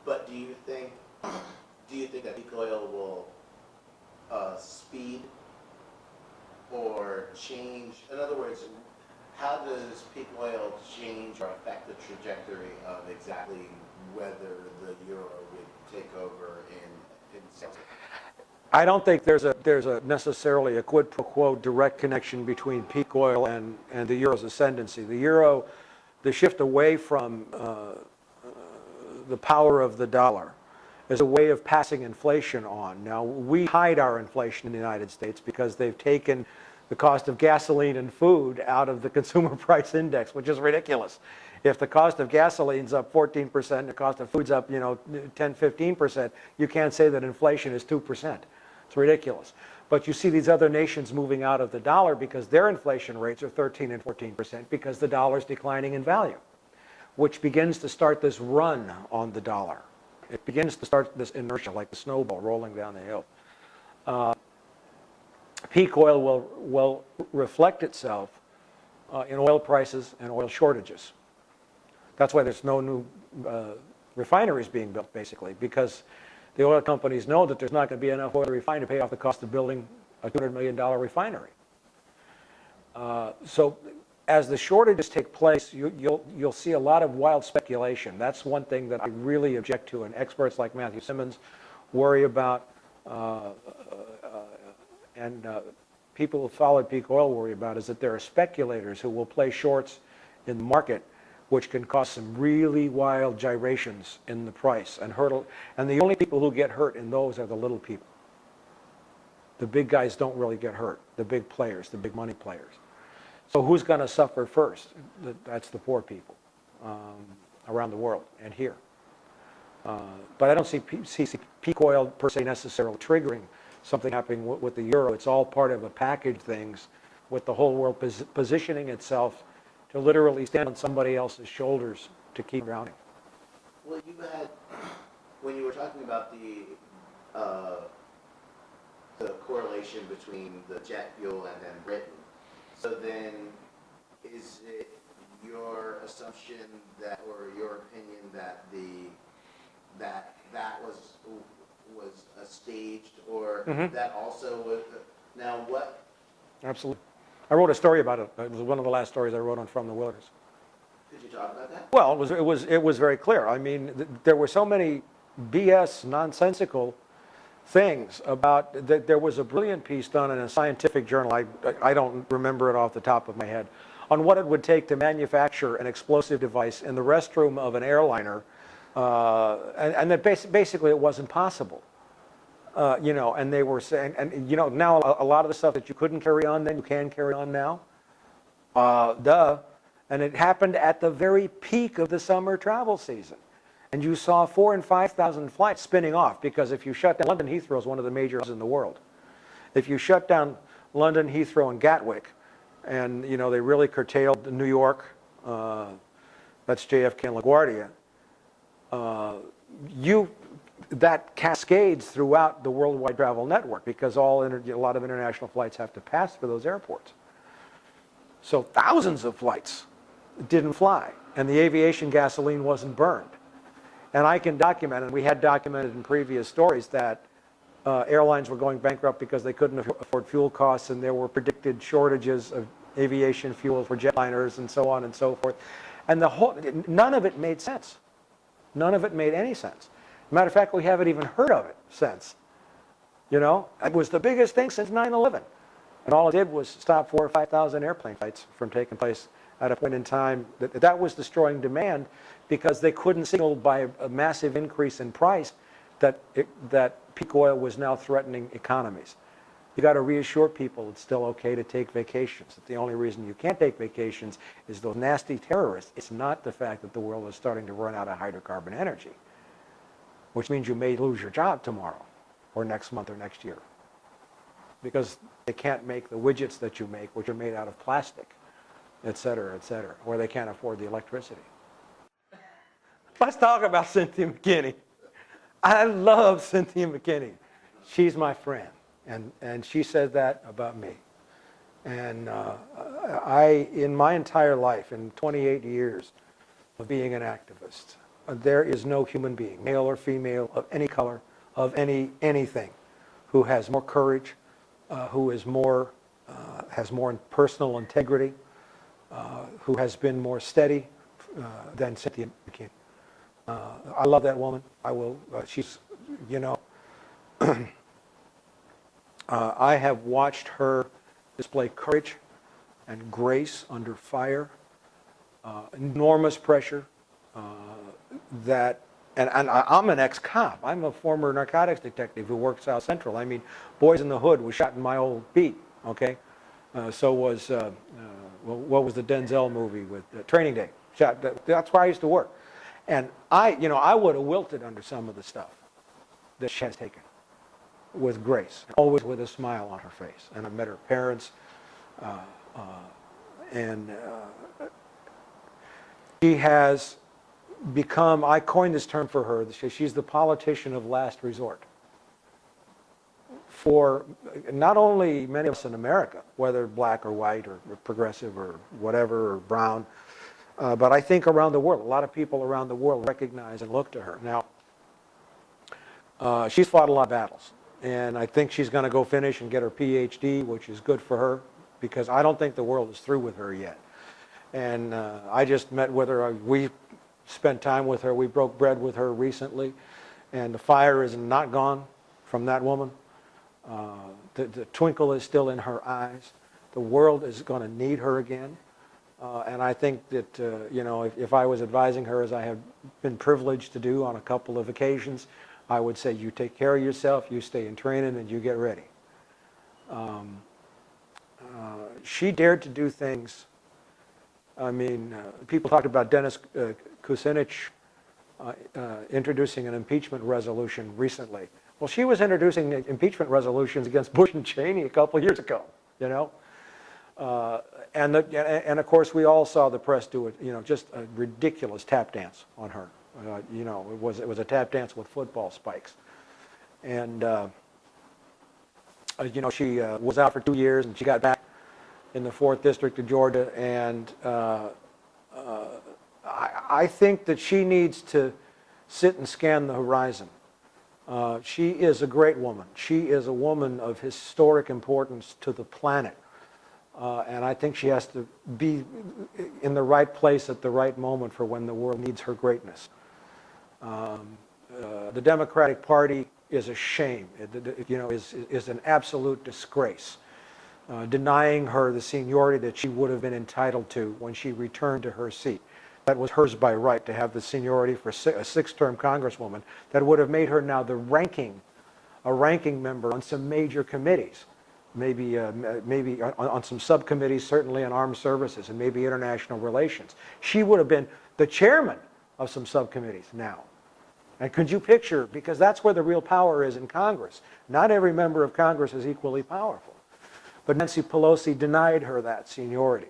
But do you think that peak oil will speed or change? In other words, how does peak oil change or affect the trajectory of exactly whether the euro would take over in sales? I don't think there's a necessarily a quid pro quo direct connection between peak oil and the euro's ascendancy. The euro, the shift away from the power of the dollar is a way of passing inflation on. Now, we hide our inflation in the United States because they've taken the cost of gasoline and food out of the consumer price index, which is ridiculous. If the cost of gasoline's up 14% and the cost of food's up, 10, 15%, you can't say that inflation is 2%. It's ridiculous. But you see these other nations moving out of the dollar because their inflation rates are 13 and 14% because the dollar's declining in value, which begins to start this run on the dollar. It begins to start this inertia like the snowball rolling down the hill. Peak oil will reflect itself in oil prices and oil shortages. That's why there's no new refineries being built, basically, because the oil companies know that there's not going to be enough oil to refine to pay off the cost of building a $200 million refinery. So as the shortages take place, you'll see a lot of wild speculation. That's one thing that I really object to, and experts like Matthew Simmons worry about, and people who followed peak oil worry about, is that there are speculators who will play shorts in the market, which can cause some really wild gyrations in the price and hurdle. And the only people who get hurt in those are the little people. The big guys don't really get hurt, the big players, the big money players. So who's going to suffer first? That's the poor people around the world and here. But I don't see peak oil per se necessarily triggering something happening with the euro. It's all part of a package of things with the whole world positioning itself to literally stand on somebody else's shoulders to keep drowning. Well, you had, when you were talking about the correlation situation between the jet fuel and then Britain. So then, is it your assumption that, or your opinion that that was staged, or that also was, now what? Absolutely. I wrote a story about it. It was one of the last stories I wrote on From the Wilderness. Could you talk about that? Well, it was very clear. I mean, there were so many BS, nonsensical things about that. There was a brilliant piece done in a scientific journal. I don't remember it off the top of my head, on what it would take to manufacture an explosive device in the restroom of an airliner, and that basically it wasn't possible. You know, and they were saying, and you know, now a lot of the stuff that you couldn't carry on then, you can carry on now. And it happened at the very peak of the summer travel season. And you saw 4,000 and 5,000 flights spinning off, because if you shut down, London Heathrow is one of the major hubs in the world. If you shut down London Heathrow and Gatwick, and you know, they really curtailed New York, that's JFK and LaGuardia, that cascades throughout the worldwide travel network, because a lot of international flights have to pass through those airports. So thousands of flights didn't fly, and the aviation gasoline wasn't burned. And I can document, and we had documented in previous stories, that airlines were going bankrupt because they couldn't afford fuel costs, and there were predicted shortages of aviation fuel for jetliners and so on and so forth. And none of it made sense. None of it made any sense. Matter of fact, we haven't even heard of it since. You know, it was the biggest thing since 9/11. And all it did was stop 4,000 or 5,000 airplane flights from taking place at a point in time. That was destroying demand, because they couldn't signal by a massive increase in price that peak oil was now threatening economies. You got to reassure people it's still okay to take vacations. That the only reason you can't take vacations is those nasty terrorists. It's not the fact that the world is starting to run out of hydrocarbon energy, which means you may lose your job tomorrow or next month or next year, because they can't make the widgets that you make, which are made out of plastic, et cetera, or they can't afford the electricity. Let's talk about Cynthia McKinney. I love Cynthia McKinney. She's my friend, and she said that about me. And in my entire life, in 28 years of being an activist, there is no human being, male or female, of any color, of anything, who has more courage, who is has more personal integrity, who has been more steady than Cynthia McKinney. I love that woman. I will. She's, you know, I have watched her display courage and grace under fire, enormous pressure. And I'm an ex-cop. I'm a former narcotics detective who worked South Central. I mean, Boys in the Hood was shot in my old beat. Okay, so was what was the Denzel movie with Training Day? Shot. That's where I used to work. And I would have wilted under some of the stuff that she has taken, with grace, always with a smile on her face. And I met her parents, and she has become, I coined this term for her, she's the politician of last resort. For not only many of us in America, whether black or white or progressive or whatever, or brown, but I think around the world, a lot of people around the world recognize and look to her. Now, she's fought a lot of battles, and I think she's going to go finish and get her PhD, which is good for her, because I don't think the world is through with her yet. And I just met with her. We spent time with her. We broke bread with her recently, and the fire is not gone from that woman. The twinkle is still in her eyes. The world is going to need her again. And I think that, if I was advising her, as I have been privileged to do on a couple of occasions, I would say, you take care of yourself, you stay in training, and you get ready. She dared to do things. I mean, people talked about Dennis Kucinich introducing an impeachment resolution recently. Well, she was introducing impeachment resolutions against Bush and Cheney a couple of years ago, you know. And of course, we all saw the press do it, just a ridiculous tap dance on her. It was a tap dance with football spikes. And You know, she was out for 2 years, and she got back in the 4th District of Georgia, and I think that she needs to sit and scan the horizon. She is a great woman. She is a woman of historic importance to the planet. And I think she has to be in the right place at the right moment for when the world needs her greatness. The Democratic Party is a shame. You know, is an absolute disgrace. Denying her the seniority that she would have been entitled to when she returned to her seat. That was hers by right, to have the seniority for a 6-term congresswoman that would have made her now a ranking member on some major committees, maybe on some subcommittees, certainly on armed services and maybe international relations. She would have been the chairman of some subcommittees now. And could you picture, because that's where the real power is in Congress. Not every member of Congress is equally powerful. But Nancy Pelosi denied her that seniority.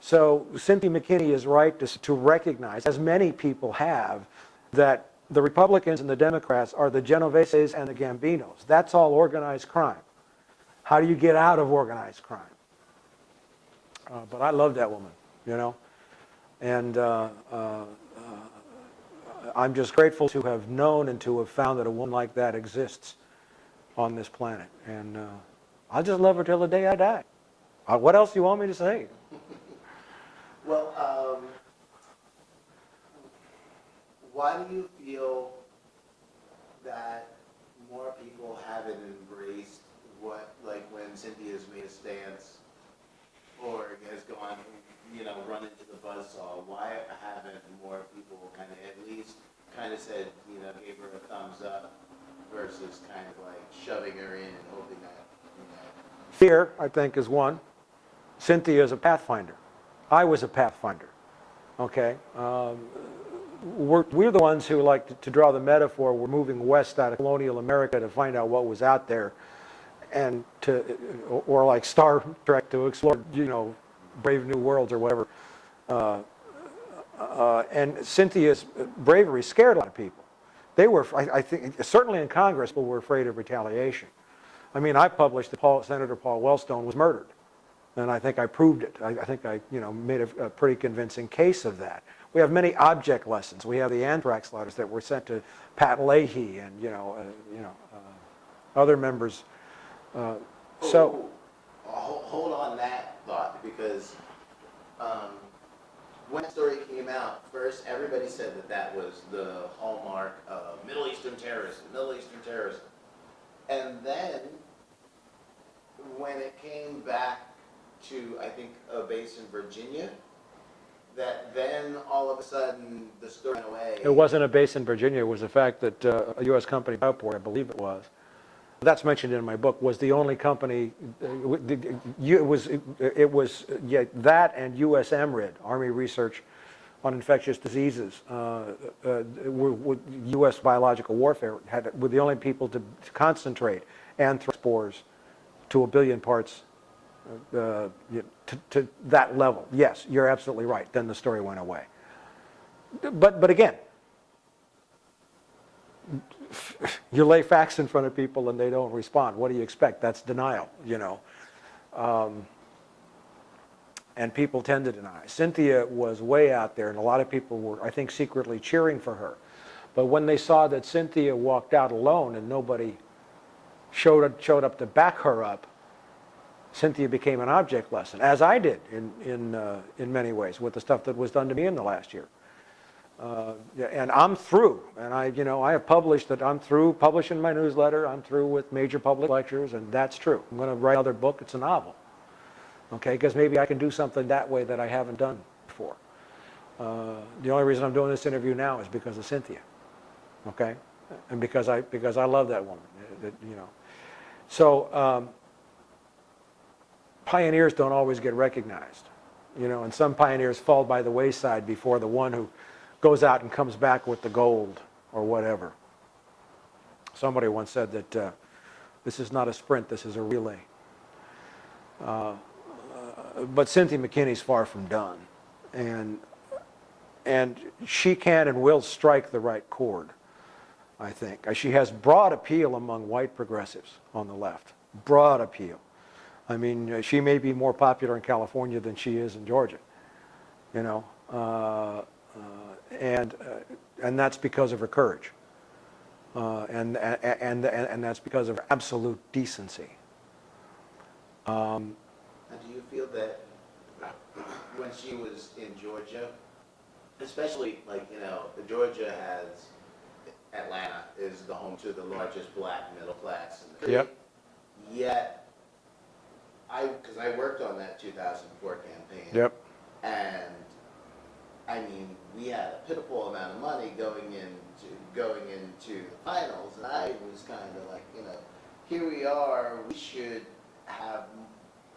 So Cynthia McKinney is right to recognize, as many people have, that the Republicans and the Democrats are the Genoveses and the Gambinos. That's all organized crime. How do you get out of organized crime? But I love that woman, you know. And I'm just grateful to have known and to have found that a woman like that exists on this planet. And I'll just love her till the day I die. What else do you want me to say? Well, why do you feel that more people haven't embraced like when Cynthia's made a stance or has gone, you know, run into the buzzsaw? Why haven't more people kind of at least kind of said, you know, gave her a thumbs up versus kind of like shoving her in and hoping that, you know? Fear, I think, is one. Cynthia is a pathfinder. I was a pathfinder, okay? We're the ones who like to draw the metaphor. We're moving west out of colonial America to find out what was out there, and or like Star Trek, to explore, you know, brave new worlds or whatever. And Cynthia's bravery scared a lot of people. They were, I think, certainly in Congress, people were afraid of retaliation. I mean, I published that Senator Paul Wellstone was murdered. And I think I proved it. I think I, you know, made a pretty convincing case of that. We have many object lessons. We have the anthrax letters that were sent to Pat Leahy and other members. So hold on that thought, because when the story came out, first everybody said that was the hallmark of Middle Eastern terrorism, and then when it came back to, I think, a base in Virginia, that then all of a sudden the story went away. It wasn't a base in Virginia. It was the fact that a U.S. company, Bioport, I believe it was, that's mentioned in my book, was the only company. It was that and U.S. MRID, Army Research on Infectious Diseases, U.S. Biological Warfare, were the only people to concentrate anthrax spores to 1 billion parts. To that level. Yes, you're absolutely right. Then the story went away. But again, you lay facts in front of people and they don't respond. What do you expect? That's denial, you know. And people tend to deny. Cynthia was way out there, and a lot of people were, I think, secretly cheering for her. But when they saw that Cynthia walked out alone and nobody showed up to back her up, Cynthia became an object lesson, as I did in many ways with the stuff that was done to me in the last year. And I'm through, and I have published that I'm through publishing my newsletter. I'm through with major public lectures, and that's true. I'm going to write another book. It's a novel, okay? Because maybe I can do something that way that I haven't done before. The only reason I'm doing this interview now is because of Cynthia, okay? And because I love that woman, you know. So. Pioneers don't always get recognized, you know, and some pioneers fall by the wayside before the one who goes out and comes back with the gold or whatever. Somebody once said that this is not a sprint, this is a relay. But Cynthia McKinney's far from done, and she can and will strike the right chord, I think. She has broad appeal among white progressives on the left. broad appeal. I mean, she may be more popular in California than she is in Georgia, you know, and that's because of her courage, and that's because of her absolute decency. And do you feel that when she was in Georgia, especially like, you know, Georgia has, Atlanta is the home to the largest black middle class in the country. Yep. Yet, because I worked on that 2004 campaign. Yep. And I mean, we had a pitiful amount of money going into the finals, and I was kind of like, you know, here we are, we should have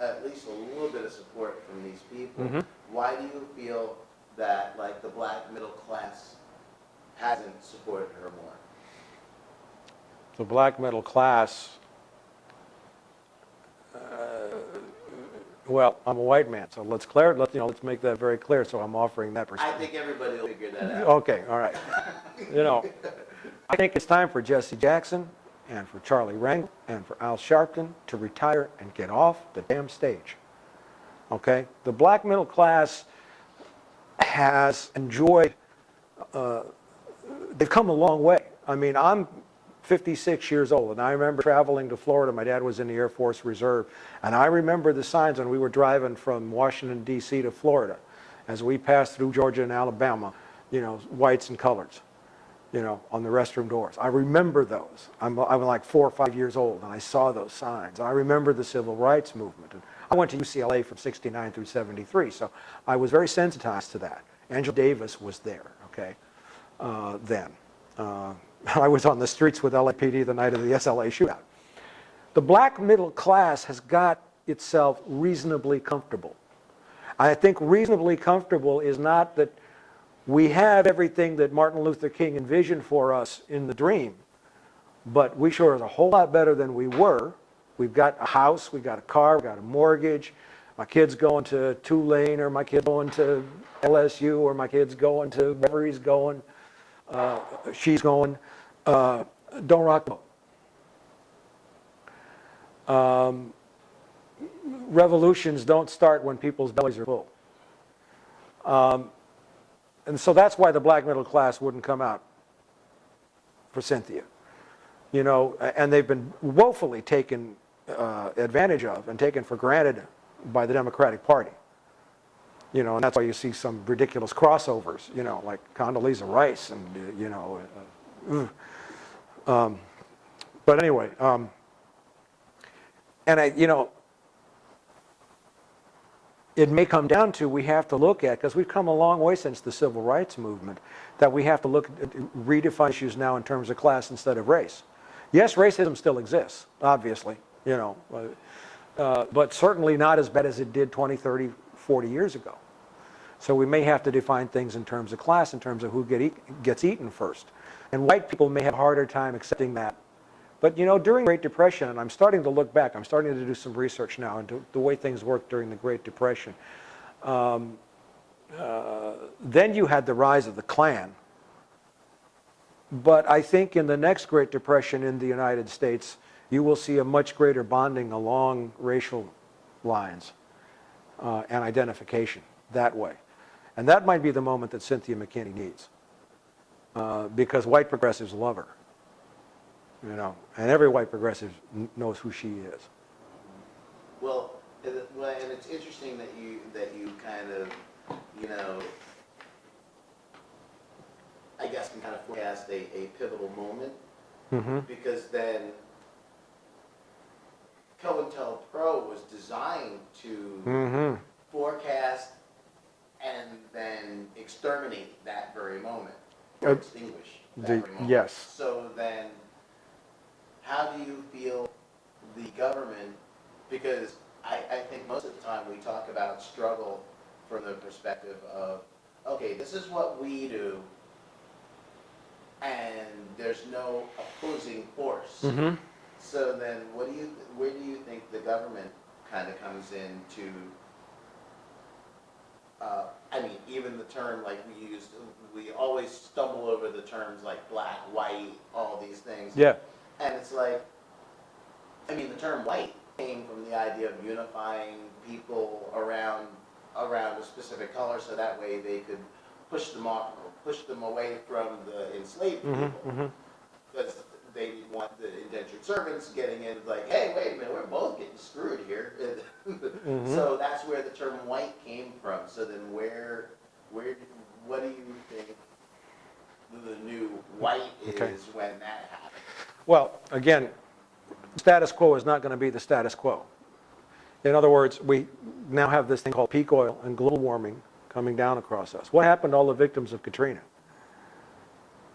at least a little bit of support from these people. Mm-hmm. Why do you feel that, like, the black middle class hasn't supported her more? The black middle class, well, I'm a white man, so let's make that very clear. So I'm offering that I perspective. think everybody will figure that out. Okay, all right. You know, I think it's time for Jesse Jackson and for Charlie Rangel and for Al Sharpton to retire and get off the damn stage. Okay? The black middle class has enjoyed, they've come a long way. I mean, I'm 56 years old, and I remember traveling to Florida. My dad was in the Air Force Reserve, and I remember the signs when we were driving from Washington, D.C. to Florida. As we passed through Georgia and Alabama, you know, whites and coloreds, you know, on the restroom doors. I remember those. I'm like 4 or 5 years old, and I saw those signs. I remember the civil rights movement. And I went to UCLA from 69 through 73, so I was very sensitized to that. Angela Davis was there, okay, then. I was on the streets with LAPD the night of the SLA shootout. The black middle class has got itself reasonably comfortable. I think reasonably comfortable is not that we have everything that Martin Luther King envisioned for us in the dream, but we sure are a whole lot better than we were. We've got a house, we've got a car, we've got a mortgage. My kid's going to Tulane, or my kid's going to LSU, or my kid's going to wherever he's going. She's going. Don't rock the boat. Revolutions don't start when people's bellies are full. And so that's why the black middle class wouldn't come out for Cynthia. You know, and they've been woefully taken advantage of and taken for granted by the Democratic Party. You know, and that's why you see some ridiculous crossovers, you know, like Condoleezza Rice and, you know. But anyway, and you know, it may come down to, we have to look at, because we've come a long way since the civil rights movement, that we have to look at, redefine issues now in terms of class instead of race. Yes, racism still exists, obviously, you know, but certainly not as bad as it did 20, 30, 40 years ago. So we may have to define things in terms of class, in terms of who gets eaten first. And white people may have a harder time accepting that. But, you know, during the Great Depression, and I'm starting to look back, I'm starting to do some research now into the way things worked during the Great Depression. Then you had the rise of the Klan. But I think in the next Great Depression in the United States, you will see a much greater bonding along racial lines and identification that way. And that might be the moment that Cynthia McKinney needs, because white progressives love her, you know, and every white progressive knows who she is. Well, and it's interesting that you kind of, you know, I guess can kind of forecast a pivotal moment, because then COINTELPRO was designed to forecast and then exterminate that very moment, or extinguish that very moment. Yes. So then, how do you feel the government, because I think most of the time we talk about struggle from the perspective of, okay, this is what we do, and there's no opposing force. So then, where do you think the government kind of comes into? I mean, even the term, like we always stumble over the terms like black, white, all these things. Yeah. And it's like, I mean, the term white came from the idea of unifying people around a specific color, so that way they could push them away from the enslaved people, because they didn't want the indentured servants getting in like, hey, wait a minute, we're both getting screwed here. So that's where the term white came from. So then what do you think the new white is when that happened? Well, again, status quo is not going to be the status quo. In other words, we now have this thing called peak oil and global warming coming down across us. What happened to all the victims of Katrina?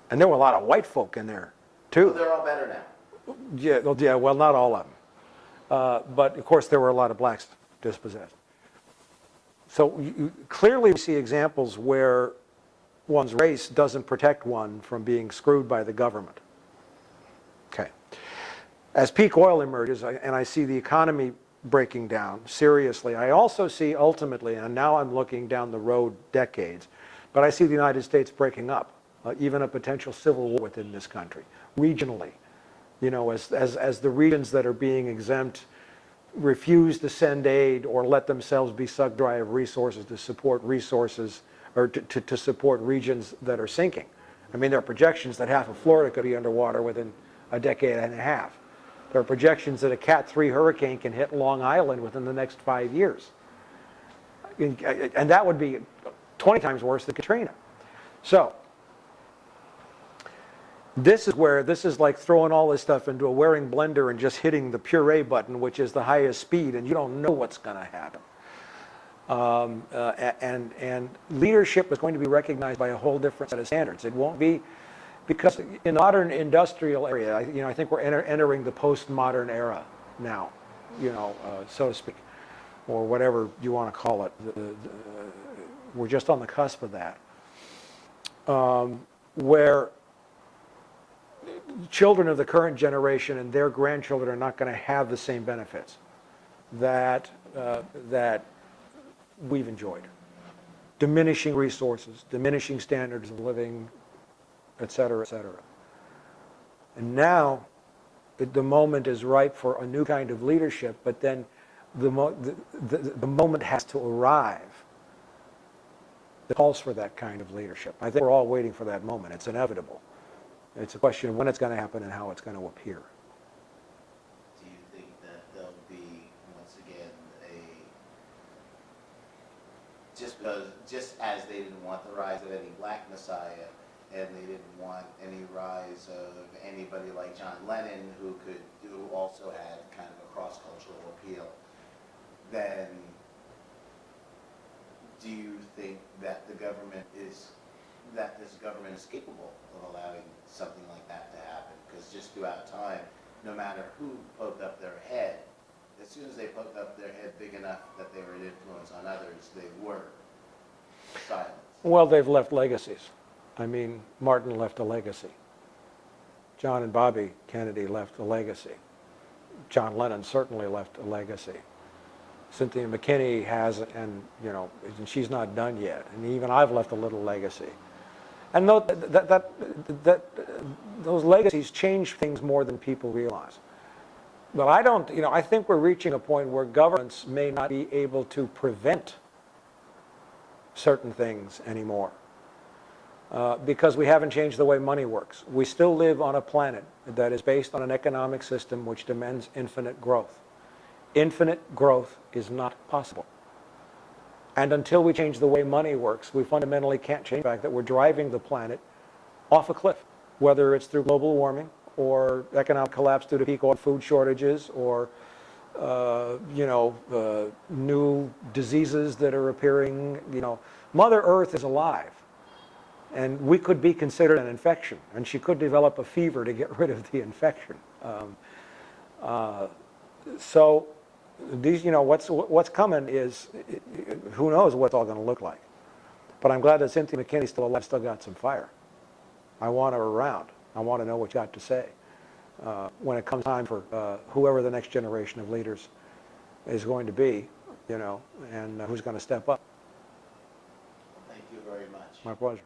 And there were a lot of white folk in there, too. Well, they're all better now. Yeah, well, not all of them. But, of course, there were a lot of blacks dispossessed. So clearly we see examples where one's race doesn't protect one from being screwed by the government. Okay. As peak oil emerges, and I see the economy breaking down seriously, I also see ultimately, and now I'm looking down the road decades, but I see the United States breaking up, even a potential civil war within this country, regionally. You know, as the regions that are being exempt refuse to send aid or let themselves be sucked dry of resources to support resources, or to support regions that are sinking. I mean, there are projections that half of Florida could be underwater within a decade and a half. There are projections that a Cat 3 hurricane can hit Long Island within the next 5 years. And that would be 20 times worse than Katrina. So, this is like throwing all this stuff into a Waring blender and just hitting the puree button, which is the highest speed, and you don't know what's going to happen. And leadership is going to be recognized by a whole different set of standards. It won't be, because in the modern industrial area, I think we're entering the postmodern era now, so to speak, or whatever you want to call it. We're just on the cusp of that, where children of the current generation and their grandchildren are not going to have the same benefits that we've enjoyed. Diminishing resources, diminishing standards of living, et cetera, et cetera. And now, the moment is ripe for a new kind of leadership, but then the moment has to arrive that calls for that kind of leadership. I think we're all waiting for that moment. It's inevitable. It's a question of when it's going to happen and how it's going to appear. Do you think that there'll be, once again, just as they didn't want the rise of any black messiah, and they didn't want any rise of anybody like John Lennon, who also had kind of a cross-cultural appeal, then do you think that this government is capable of allowing something like that to happen? Because just throughout time, no matter who poked up their head, as soon as they poked up their head big enough that they were an influence on others, they were silenced. Well, they've left legacies. I mean, Martin left a legacy. John and Bobby Kennedy left a legacy. John Lennon certainly left a legacy. Cynthia McKinney has, and she's not done yet. And even I've left a little legacy. And those legacies change things more than people realize. But I think we're reaching a point where governments may not be able to prevent certain things anymore. Because we haven't changed the way money works. We still live on a planet that is based on an economic system which demands infinite growth. Infinite growth is not possible. And until we change the way money works, we fundamentally can't change the fact that we're driving the planet off a cliff, whether it's through global warming or economic collapse due to peak oil food shortages, or new diseases that are appearing. Mother Earth is alive. And we could be considered an infection, and she could develop a fever to get rid of the infection. So these, what's coming is, who knows what it's all going to look like. But I'm glad that Cynthia McKinney's still alive, still got some fire. I want her around. I want to know what you got to say when it comes time for whoever the next generation of leaders is going to be, and who's going to step up. Thank you very much. My pleasure.